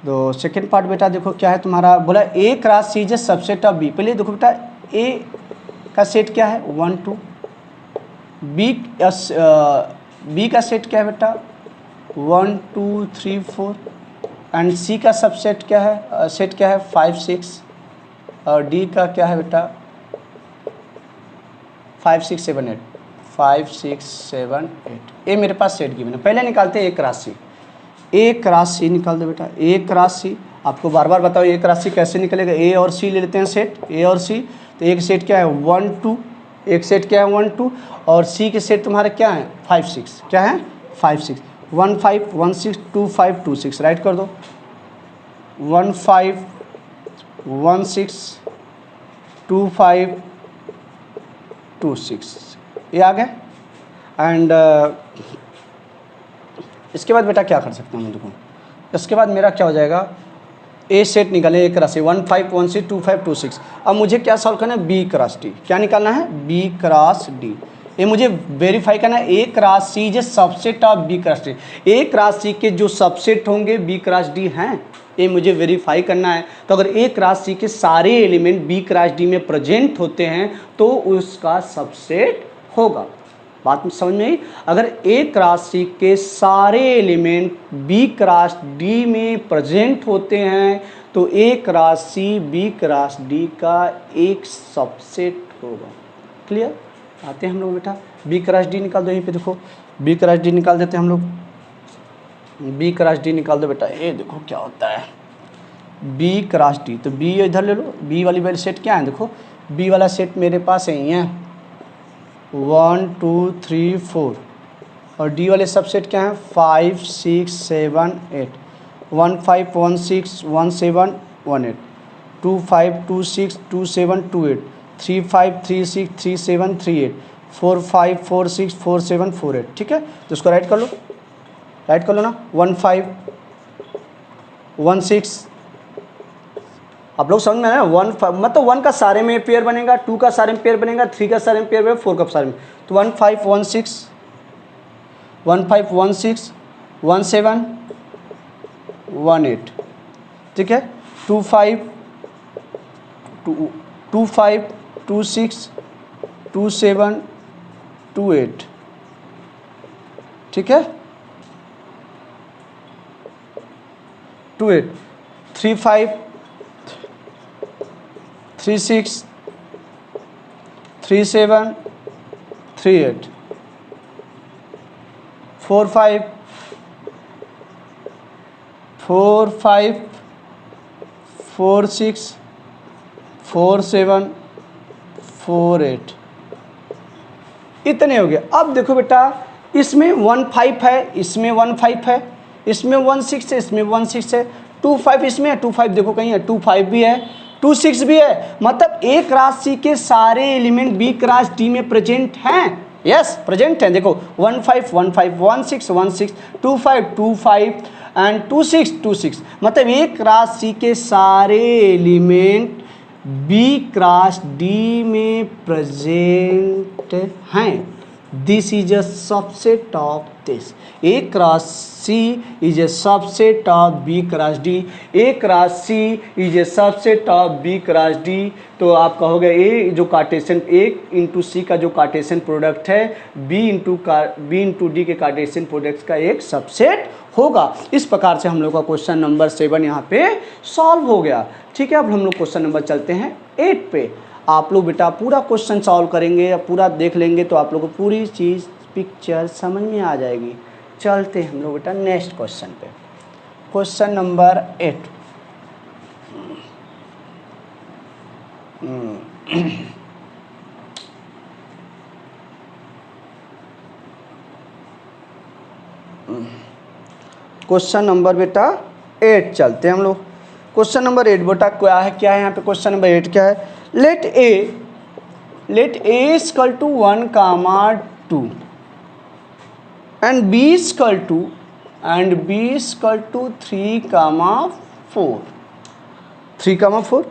तो सेकंड पार्ट बेटा देखो क्या है तुम्हारा, बोला A cross C is subset of B, पहले देखो बेटा ए का सेट क्या है 1 2, बी का सेट क्या है बेटा 1 2 3 4 एंड सी का सबसेट क्या है सेट क्या है 5 6 और डी का क्या है बेटा 5 6 7 8 5 6 7 8, ये मेरे पास सेट गिवन है, पहले निकालते हैं एक राशि, एक राशि निकाल दो बेटा, एक राशि आपको बार बार बताओ एक राशि कैसे निकलेगा, ए और सी ले लेते हैं सेट, ए और सी, तो एक सेट क्या है 1 2, एक सेट क्या है 1 2 और सी के सेट तुम्हारे क्या है 5 6, क्या है 5 6, 1 5 1 6 2 5 2 6, राइट कर दो 1 5 1 6 2 5 2 6, ये आ गया एंड इसके बाद बेटा क्या कर सकते हैं हम देखो, इसके बाद मेरा क्या हो जाएगा ए सेट निकालें एक राशि 1 5 1 6 2 5 2 6, अब मुझे क्या सॉल्व करना है बी क्रॉस डी, क्या निकालना है बी क्रॉस डी, ये मुझे वेरीफाई करना है ए क्रॉस सी जो subset of B cross D, A cross C के जो सबसेट होंगे बी क्रॉस डी हैं, ये मुझे वेरीफाई करना है, तो अगर ए क्रॉस सी के सारे एलिमेंट बी क्रॉस डी में प्रेजेंट होते हैं तो उसका सबसेट होगा, बात में समझ में आई, अगर ए क्रॉस सी के सारे एलिमेंट बी क्रॉस डी में प्रेजेंट होते हैं तो A cross C B cross D का एक सबसेट होगा, क्लियर, आते हैं हम लोग बेटा बी क्रॉस डी निकाल दो, यहीं पे देखो बी क्रॉस डी निकाल देते हैं हम लोग, बी क्रॉस डी निकाल दो बेटा, ये देखो क्या होता है बी क्रॉस डी, तो बी इधर ले लो, बी वाली वाली सेट क्या है देखो, बी वाला सेट मेरे पास यही है 1 2 3 4 और डी वाले सबसेट क्या हैं 5 6 7 8, 1 5 1 6 1 7 1 8, 2 5 2 6 2 7 2 8, 3 5 3 6 3 7 3 8, 4 5 4 6 4 7 4 8, ठीक है, तो इसको राइट कर लो ना 1 5 1 6 आप लोग समझ में आया, 1 मतलब 1 का सारे में पेयर बनेगा, 2 का सारे में पेयर बनेगा, 3 का सारे में पेयर बनेगा, 4 का सारे में, तो 1 5 1 6 1 5 1 6 1 7 1 8, ठीक है, 2 5 2 5 2 6 2 7 2 8, ठीक है, 2 8 3 5 3 6 3 7 3 8 4 5 4 5 4 6 4 7 4 8, इतने हो गए। अब देखो बेटा, इसमें 1 5 है, इसमें 1 5 है, इसमें 1 6 है, इसमें 1 6 है, 2 5 इसमें है, 2 5 देखो कहीं है, 2 5 भी है, 2 6 भी है, मतलब एक राशि के सारे एलिमेंट बी क्रॉस डी में प्रेजेंट हैं। यस प्रेजेंट हैं। देखो 1 5 1 5 1 6 1 6 2 5 2 5 एंड 2 6 2 6, मतलब एक राशि के सारे एलिमेंट बी क्रॉस डी में प्रेजेंट हैं। This is a subset of this. एक राशि is a subset of B cross D, एक राशि is a subset of B cross D. तो आप कहोगे ए जो कार्टेशियन, एक इंटू सी का जो कार्टेशियन प्रोडक्ट है, बी इंटू डी के कार्टेशियन प्रोडक्ट का एक सबसेट होगा। इस प्रकार से हम लोग का क्वेश्चन नंबर 7 यहाँ पे सॉल्व हो गया। ठीक है, अब हम लोग क्वेश्चन नंबर चलते हैं 8 पे। आप लोग बेटा पूरा क्वेश्चन सॉल्व करेंगे या पूरा देख लेंगे तो आप लोग को पूरी चीज़ पिक्चर समझ में आ जाएगी। चलते हैं हम लोग बेटा नेक्स्ट क्वेश्चन पे, क्वेश्चन नंबर 8। क्वेश्चन नंबर बेटा 8 चलते हैं हम लोग। क्वेश्चन नंबर 8 बेटा क्या है यहाँ पे? क्वेश्चन नंबर 8 क्या है? Let A equal to 1 comma 2 and B equal to 3 comma 4, 3 comma 4।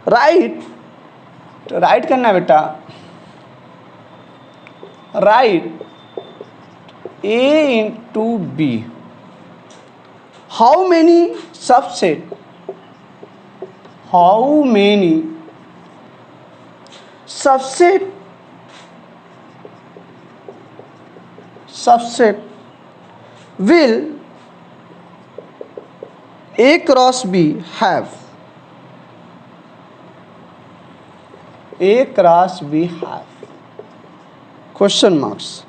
Write करना है बेटा, write A into B. How many subset will A cross B have? A cross B have? Question marks.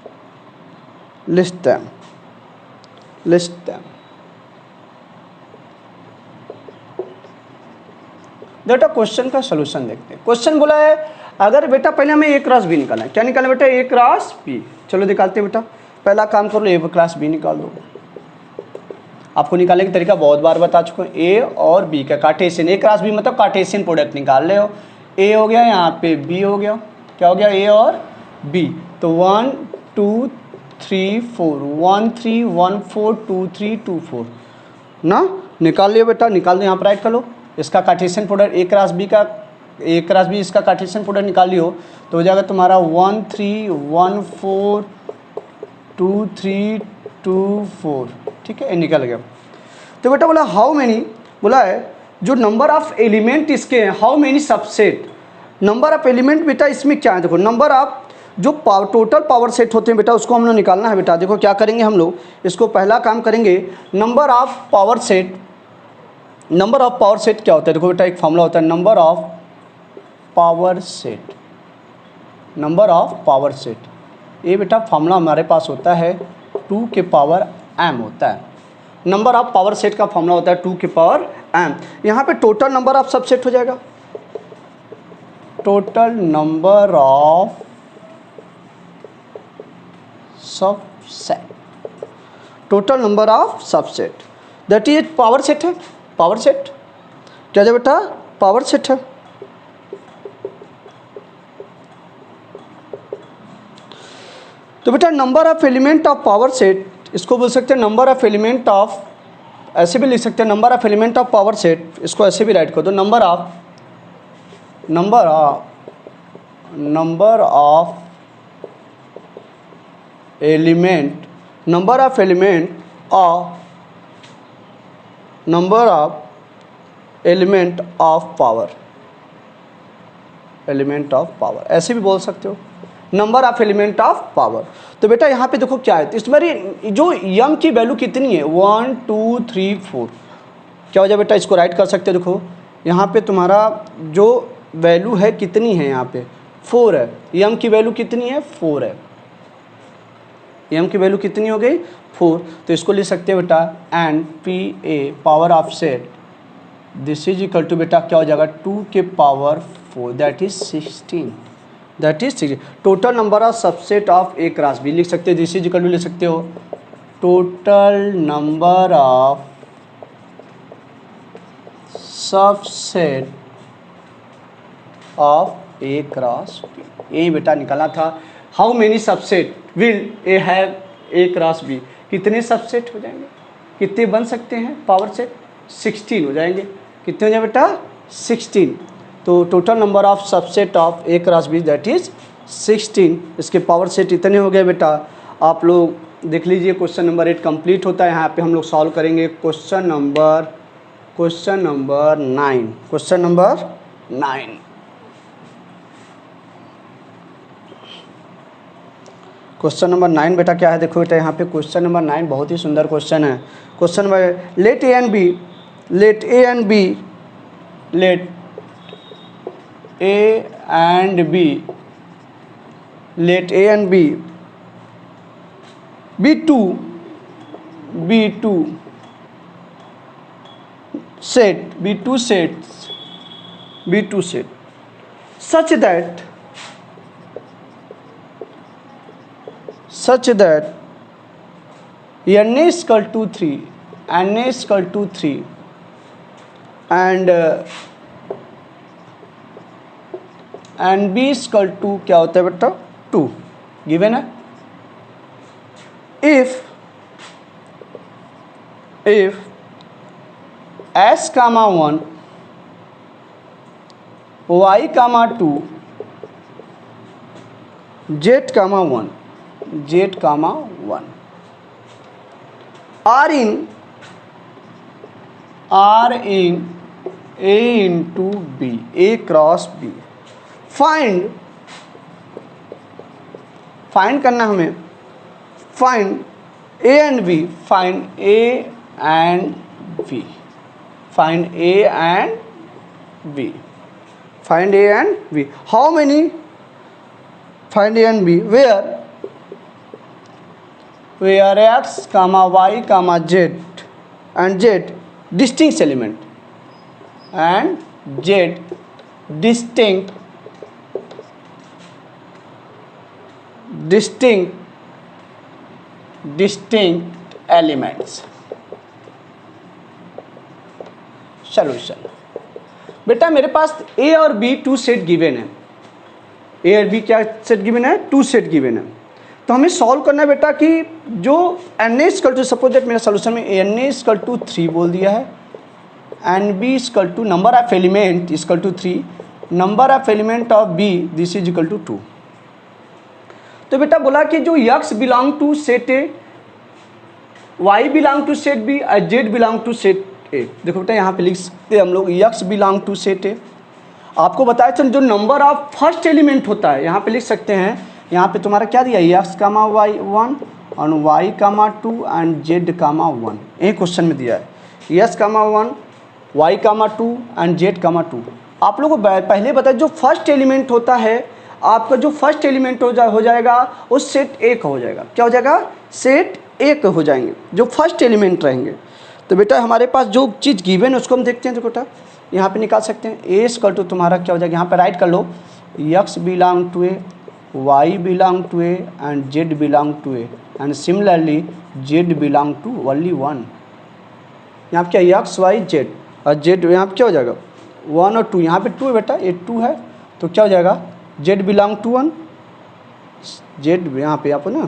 List them. बेटा question का solution देखते हैं। Question बोला है अगर बेटा पहले हमें ए क्रॉस बी निकालना है। क्या निकालना बेटा? ए क्रॉस बी। चलो निकालते हैं बेटा। पहला काम कर लो, ए क्रॉस बी निकाल दो। आपको निकालने का तरीका बहुत बार बता चुका हूँ। ए और बी का कार्टेशियन, ए क्रॉस बी मतलब कार्टेशियन प्रोडक्ट निकाल रहे हो। ए हो गया, यहाँ पे बी हो गया। क्या हो गया? ए और बी। तो 1 2 3 4 1 3 1 4 2 3 2 4 ना, निकाल लियो बेटा। निकाल दो, यहाँ पर राइट कर लो। इसका Cartesian product A cross B इसका कार्टेशियन प्रोडक्ट निकाल लियो तो हो जाएगा तुम्हारा 1 3 1 4 2 3 2 4। ठीक है, निकल गया। तो बेटा बोला हाउ मेनी, बोला है जो नंबर ऑफ एलिमेंट इसके हैं, how many subset. Number of element बेटा इसमें क्या है? देखो नंबर ऑफ जो टोटल पावर सेट होते हैं बेटा उसको हमने निकालना है बेटा। देखो क्या करेंगे हम लोग, इसको पहला काम करेंगे number of power set. Number of power set क्या होता है? देखो बेटा एक फॉर्मूला होता है number of power set. Number of power set ये बेटा फॉर्मूला हमारे पास होता है 2 के पावर m होता है। नंबर ऑफ पावर सेट का फॉर्मूला होता है 2 के पावर m। यहाँ पे टोटल नंबर ऑफ सबसेट हो जाएगा, total number of subset, total number of subset that is power set है। पावर सेट क्या है बेटा? पावर सेट है। तो बेटा number of element of power set, इसको बोल सकते हैं नंबर ऑफ एलिमेंट ऑफ ऐसे भी लिख सकते हैं number of element of power set, इसको ऐसे भी राइट कर दो, number of element of power, ऐसे भी बोल सकते हो, number of element of power. तो बेटा यहाँ पे देखो क्या है, तो इसमें जो यम की वैल्यू कितनी है 1 2 3 4, क्या हो जाए बेटा, इसको राइट कर सकते हो। देखो यहाँ पे तुम्हारा जो वैल्यू है कितनी है, यहाँ पे 4 है, यम की वैल्यू कितनी है 4 है, यम की वैल्यू कितनी हो गई 4। तो इसको लिख सकते हैं बेटा and P A power of set this is equal to बेटा क्या हो जाएगा 2 के power 4 that is 16, that is 16। Total number of subset of A cross B लिख सकते हो, दिस इज इक्वल टू लिख सकते हो total number of subset of A cross B, ये बेटा निकाला था। How many subset will A have A cross B, कितने सबसेट हो जाएंगे, कितने बन सकते हैं पावर सेट, 16 हो जाएंगे, कितने हो जाए बेटा 16। तो total number of subset of A cross B that is 16, इसके पावर सेट इतने हो गए बेटा। आप लोग देख लीजिए क्वेश्चन नंबर 8 कंप्लीट होता है। यहाँ पे हम लोग सॉल्व करेंगे question number 9, question number 9। Question number 9 बेटा क्या है, देखो बेटा यहाँ पे क्वेश्चन नंबर 9 बहुत ही सुंदर क्वेश्चन है। Question number let A and B be two sets such that n is equal to 3 and b is equal to क्या होता है बेटा 2 गिवन है। if s comma 1 y comma 2 z comma 1 are in a into b, a cross b, find करना हमें, find a and b, find a and b, how many, find a and b where x comma y comma z and z distinct element and z distinct elements। Solution बेटा मेरे पास ए और B 2 set given है, ए और B क्या set given है 2 set given है। तो हमें सॉल्व करना है बेटा कि जो n A equal to, suppose that मेरा सोल्यूशन में एन ए इक्वल टू 3 बोल दिया है and B equal to number of element equal to 3, number of element of B this is equal to 2। तो बेटा बोला कि जो x belong to set A, y belong to set B और z belong to set A. देखो बेटा यहाँ पे लिख सकते हैं हम लोग x belong to set A. आपको बताया था जो नंबर ऑफ फर्स्ट एलिमेंट होता है, यहाँ पे लिख सकते हैं, यहाँ पे तुम्हारा क्या दिया है x कामा y 1 और y comma 2 and z comma 1, ये क्वेश्चन में दिया है x comma 1 y comma 2 and z comma 2। आप लोगों को पहले बताया जो फर्स्ट एलिमेंट होता है, आपका जो फर्स्ट एलिमेंट हो जाएगा वो सेट ए का हो जाएगा, क्या हो जाएगा सेट ए का हो जाएंगे जो फर्स्ट एलिमेंट रहेंगे। तो बेटा हमारे पास जो चीज़ गिवन है उसको हम देखते हैं। तो बेटा यहाँ पे निकाल सकते हैं ए इक्वल टू तुम्हारा क्या हो जाएगा, यहाँ पे राइट कर लो x belong to A, y belong to A and z belong to A and similarly z belong to only 1। यहाँ पे क्या x y z और z यहाँ पे क्या हो जाएगा 1 और 2, यहाँ पे 2 है बेटा, ये 2 है तो क्या हो जाएगा z बिलोंग टू 1, z यहाँ पे ना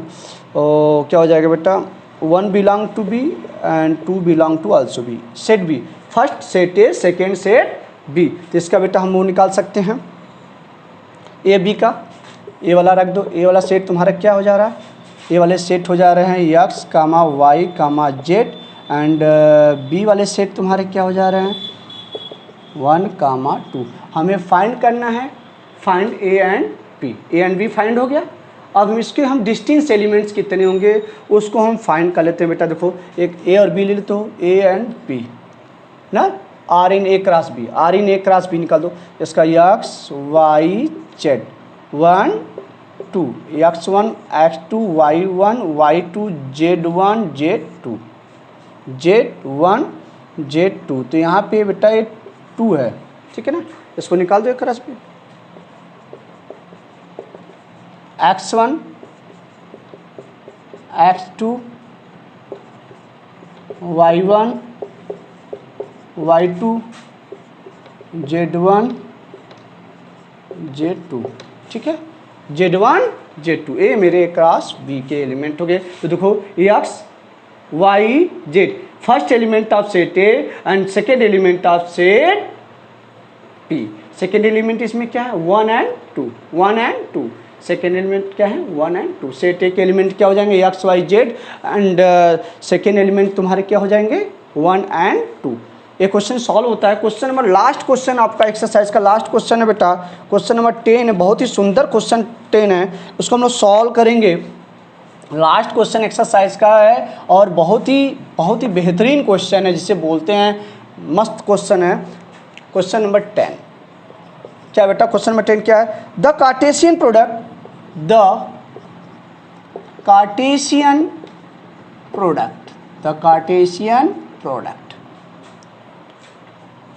क्या हो जाएगा बेटा 1 belong to B and 2 belong to also B, set B, first set A, second set B. तो इसका बेटा हम वो निकाल सकते हैं ए बी का, ए वाला रख दो, ए वाला सेट तुम्हारा क्या हो जा रहा है, ए वाले सेट हो जा रहे हैं X comma Y comma Z, and B वाले सेट तुम्हारे क्या हो जा रहे हैं 1 कामा 2। हमें फाइंड करना है, find A and B, A and B find हो गया। अब इसके हम डिस्टिंक्ट एलिमेंट्स कितने होंगे उसको हम फाइंड कर लेते हैं बेटा। देखो एक ए और बी ले लेते हो, ए एंड बी ना, R in A cross B, R in A cross B निकाल दो, इसका x Y Z 1 2, x1 x2 y1 y2 z1 z2 z1 z2। तो यहाँ पे बेटा ये 2 है, ठीक है ना, इसको निकाल दो एक क्रॉस पे, x1 x2 y1 y2 z1 z2, ठीक है, z1 z2 ए मेरे क्रॉस बी के एलिमेंट हो गए। तो देखो x y z first element of set A and second element of set B. Second element इसमें क्या है 1 एंड 2, 1 एंड 2, सेकेंड एलिमेंट क्या है 1 एंड 2। सेट ए के एलिमेंट क्या हो जाएंगे X Y Z, and second element तुम्हारे क्या हो जाएंगे 1 एंड 2। ये क्वेश्चन सॉल्व होता है। क्वेश्चन नंबर, लास्ट क्वेश्चन आपका एक्सरसाइज का लास्ट क्वेश्चन है बेटा, क्वेश्चन नंबर 10 है, बहुत ही सुंदर क्वेश्चन 10 है, उसको हम लोग सॉल्व करेंगे। लास्ट क्वेश्चन एक्सरसाइज का है और बहुत ही बेहतरीन क्वेश्चन है, जिसे बोलते हैं मस्त क्वेश्चन है। क्वेश्चन नंबर 10 क्या बेटा, क्वेश्चन नंबर 10 क्या है, the Cartesian product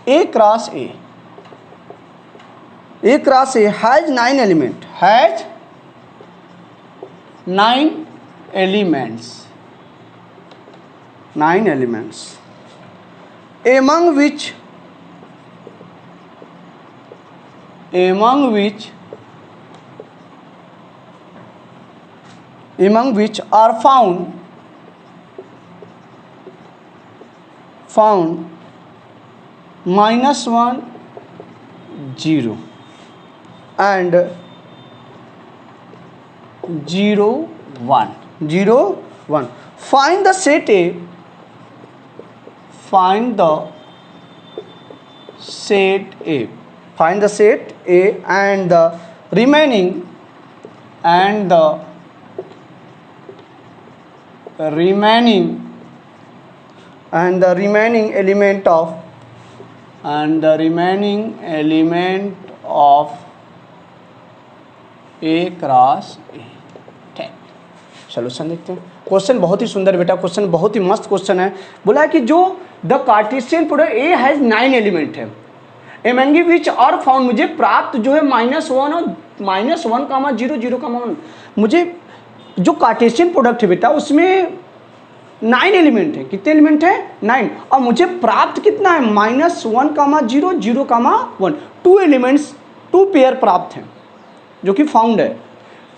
A cross A has 9 elements, among which are found -1 0 and 0 1. Find the set A and the remaining element of A cross A। ठीक, सोल्यूशन देखते हैं। Question बहुत ही सुंदर बेटा, क्वेश्चन बहुत ही मस्त क्वेश्चन है। बोला है कि जो the Cartesian product A has 9 element है, एमंग विच आर फाउंड, मुझे प्राप्त जो है -1 और -1 कामा 0 0 कामा 1, मुझे जो कार्टेशियन प्रोडक्ट है बेटा उसमें 9 एलिमेंट है। कितने एलिमेंट है 9, और मुझे प्राप्त कितना है -1 कामा 0 0 कामा 1, 2 एलिमेंट्स 2 पेयर प्राप्त हैं जो कि फाउंड है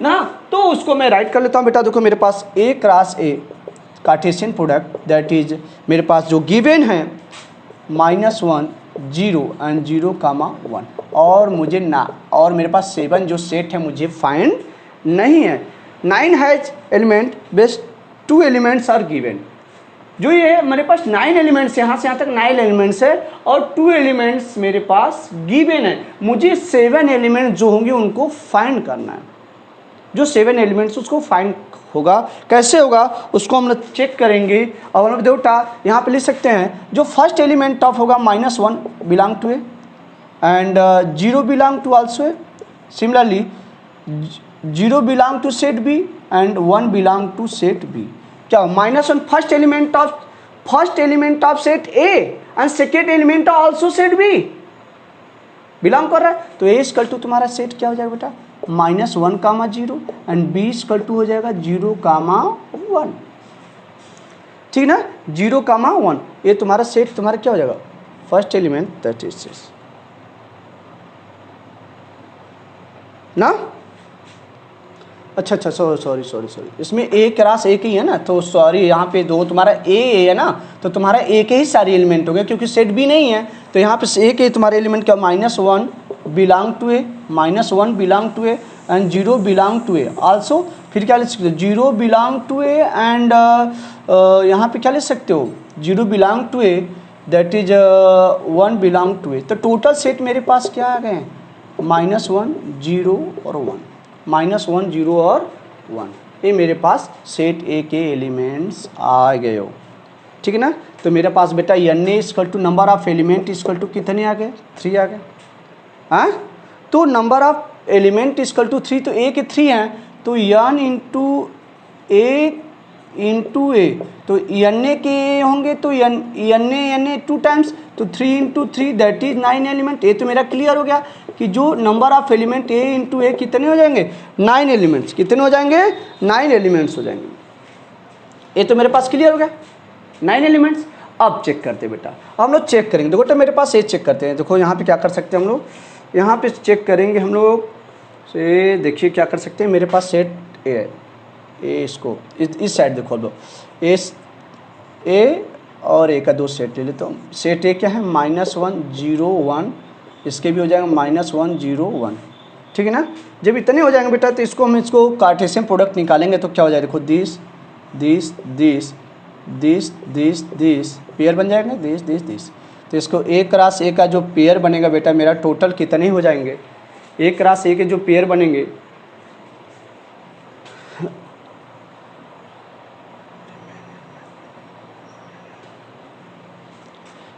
ना। तो उसको मैं राइट कर लेता हूँ बेटा। देखो मेरे पास A cross A Cartesian product, that is मेरे पास जो गिवन है -1 0 एंड 0 कामा 1, और मुझे ना, और मेरे पास 7 जो सेट है मुझे फाइंड नहीं है। 9 has element, best 2 elements are given. जो ये है मेरे पास 9 एलिमेंट्स, यहाँ से यहाँ तक 9 एलिमेंट्स है और 2 एलिमेंट्स मेरे पास गिवन है। मुझे 7 एलिमेंट्स जो होंगे उनको फाइंड करना है। जो 7 एलिमेंट्स उसको फाइंड होगा, कैसे होगा उसको हम लोग चेक करेंगे। और हम लोग बेटा यहाँ पे लिख सकते हैं, जो फर्स्ट एलिमेंट ऑफ होगा -1 belong to A and 0 belong to also A. Similarly 0 belong to set B and 1 belong to set B. क्या -1 first element of set A and second element also set B belong कर रहा है। तो A equal to तुम्हारा set क्या हो जाएगा बेटा -1 comma 0 and B equal to हो जाएगा 0 कामा 1, ठीक ना, 0 कामा 1। ये तुम्हारा सेट तुम्हारा क्या हो जाएगा फर्स्ट एलिमेंट, दैट इज ना। अच्छा अच्छा, सॉरी, इसमें ए क्रॉस ए ही है ना, तो सॉरी यहाँ पे दो तुम्हारा ए है ना, तो तुम्हारा ए के ही सारे एलिमेंट हो गए, क्योंकि सेट बी नहीं है तो यहाँ पे ए के तुम्हारे एलिमेंट क्या, -1 belong to A, -1 belong to A and 0 belong to A also. फिर क्या लिख सकते हो, 0 बिलोंग टू ए एंड यहाँ पे क्या लिख सकते हो, 0 belong to A that is 1 belong to A. तो टोटल सेट मेरे पास क्या आ गए, -1 0 और 1, -1 0 और 1, ये मेरे पास सेट ए के एलिमेंट्स आ गए हो, ठीक है ना। तो मेरे पास बेटा n A equal to number of element equal to कितने आ गए, 3 आ गए। हाँ, तो number of element equal to 3, तो ए के 3 हैं, तो एन इंटू ए, तो एन ए के होंगे तो एन ए 2 टाइम्स, तो 3 इंटू 3 दैट इज 9 एलिमेंट। ये तो मेरा क्लियर हो गया कि जो number of element A into A कितने हो जाएंगे, 9 एलिमेंट्स। कितने हो जाएंगे, 9 एलिमेंट्स हो जाएंगे। ये तो मेरे पास क्लियर हो गया, 9 एलिमेंट्स। अब चेक करते हैं बेटा, हम लोग चेक करेंगे। देखो तो मेरे पास ये चेक करते हैं, देखो यहाँ पे क्या कर सकते हैं हम लोग, यहाँ पे चेक करेंगे हम लोग से, देखिए क्या कर सकते हैं। मेरे पास सेट ए है, ए इसको इस साइड देखो लो, ए और ए का 2 सेट ले लेता हूँ। सेट ए क्या है, -1 0 1, इसके भी हो जाएगा -1 0 1, ठीक है ना। जब इतने हो जाएंगे बेटा तो इसको हम इसको कार्टेशियन प्रोडक्ट निकालेंगे तो क्या हो जाएगा, देखो दिस पेयर बन जाएगा, दिस। तो इसको ए क्रॉस ए का जो पेयर बनेगा बेटा मेरा, टोटल कितने हो जाएंगे, ए क्रॉस ए के जो पेयर बनेंगे,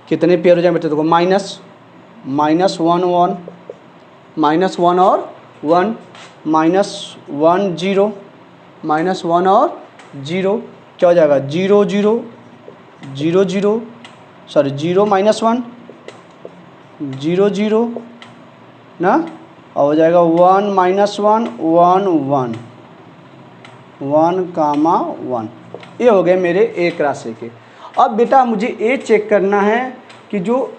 कितने पेयर हो जाएंगे बेटा, देखो -1 1 -1 और 1, -1 0 -1 और 0, क्या हो जाएगा 0 0 0 0, सॉरी 0 -1 0 0 ना, और हो जाएगा 1 -1 1 1 1, ये हो गए मेरे ए क्रॉस ए के। अब बेटा मुझे ये चेक करना है कि जो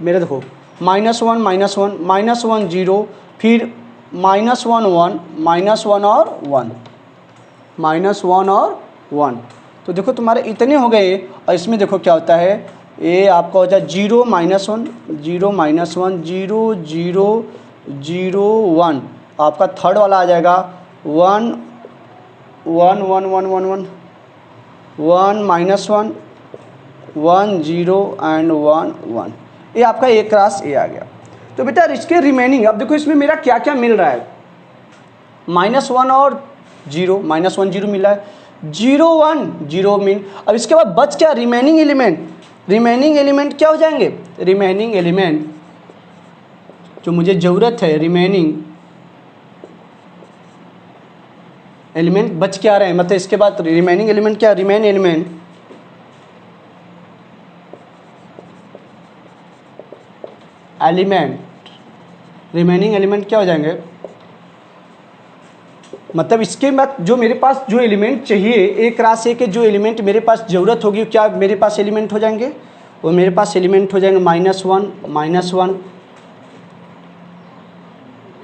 मेरे देखो -1 0, फिर -1 1 -1 और 1, तो देखो तुम्हारे इतने हो गए। और इसमें देखो क्या होता है, ये आपका हो जाए 0 -1 0 0 0 1, आपका थर्ड वाला आ जाएगा 1 1 1 1 1 1 1 -1 1 0 एंड 1 1, ये आपका ए क्रॉस ए आ गया। तो बेटा इसके रिमेनिंग, अब देखो इसमें मेरा क्या क्या मिल रहा है, -1 और 0, -1 0 मिला है, 0 1 0 मिल। अब इसके बाद बच क्या, रिमेनिंग एलिमेंट क्या हो जाएंगे, रिमेनिंग एलिमेंट जो मुझे ज़रूरत है, रिमेनिंग एलिमेंट बच क्या रहे हैं, मतलब इसके बाद रिमेनिंग एलिमेंट क्या, रिमेनिंग एलिमेंट क्या हो जाएंगे, मतलब इसके बाद जो मेरे पास जो एलिमेंट चाहिए, ए क्रॉस ए के जो एलिमेंट मेरे पास ज़रूरत होगी, क्या मेरे पास एलिमेंट हो जाएंगे, वो मेरे पास एलिमेंट हो जाएंगे -1,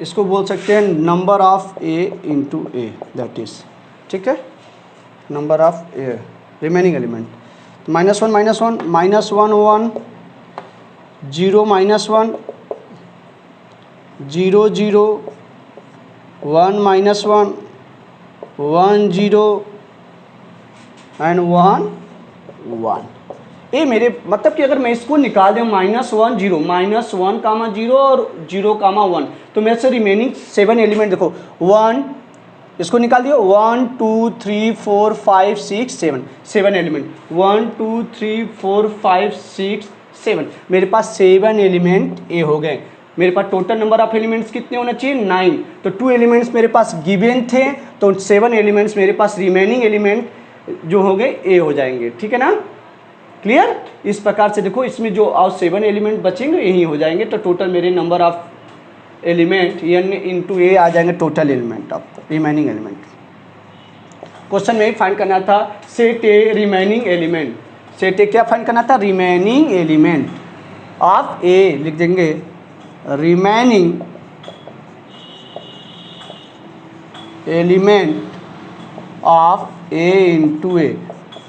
इसको बोल सकते हैं number of A into A, that is, ठीक है, number of A remaining element. -1 -1 -1 1 0 -1 0 0 1 -1 1 0 and 1 1, ये मेरे मतलब कि अगर मैं इसको निकाल दूँ -1 0 -1, और 0, 1, तो मेरे से रिमेनिंग 7 एलिमेंट देखो, 1 इसको निकाल दियो, 1 2 3 4 5 6 7 एलिमेंट, 1 2 3 4 5 6 7, मेरे पास 7 एलिमेंट ए हो गए। मेरे पास टोटल नंबर ऑफ एलिमेंट्स कितने होना चाहिए, 9, तो 2 एलिमेंट्स मेरे पास गिवन थे, तो 7 एलिमेंट्स मेरे पास रिमेनिंग एलिमेंट जो हो गए ए हो जाएंगे, ठीक है ना, क्लियर। इस प्रकार से देखो इसमें जो और 7 एलिमेंट बचेंगे यही हो जाएंगे, तो टोटल मेरे number of element n into A आ जाएंगे, total element of remaining element. Question में ही फाइंड करना था set A remaining element, set A क्या फाइंड करना था, रिमेनिंग एलिमेंट ऑफ ए, लिख देंगे remaining element of A into A.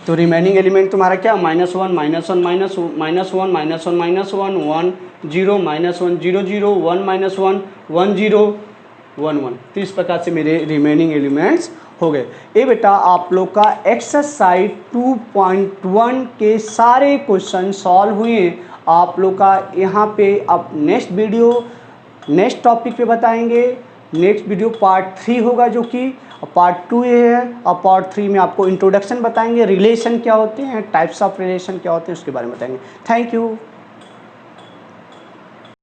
तो रिमेनिंग एलिमेंट तुम्हारा क्या, -1 -1 -1 -1 -1 1 0 -1 0 0 1 -1 1 0 1 1। तो इस प्रकार से मेरे रिमेनिंग एलिमेंट्स हो गए। ये बेटा आप लोग का एक्सरसाइज 2.1 के सारे क्वेश्चन सॉल्व हुए हैं। आप लोग का यहाँ पे अब नेक्स्ट वीडियो नेक्स्ट टॉपिक पे बताएंगे। नेक्स्ट वीडियो पार्ट 3 होगा, जो कि पार्ट 2 ये है, और पार्ट 3 में आपको इंट्रोडक्शन बताएंगे, रिलेशन क्या होते हैं, टाइप्स ऑफ रिलेशन क्या होते हैं, उसके बारे में बताएंगे। Thank you.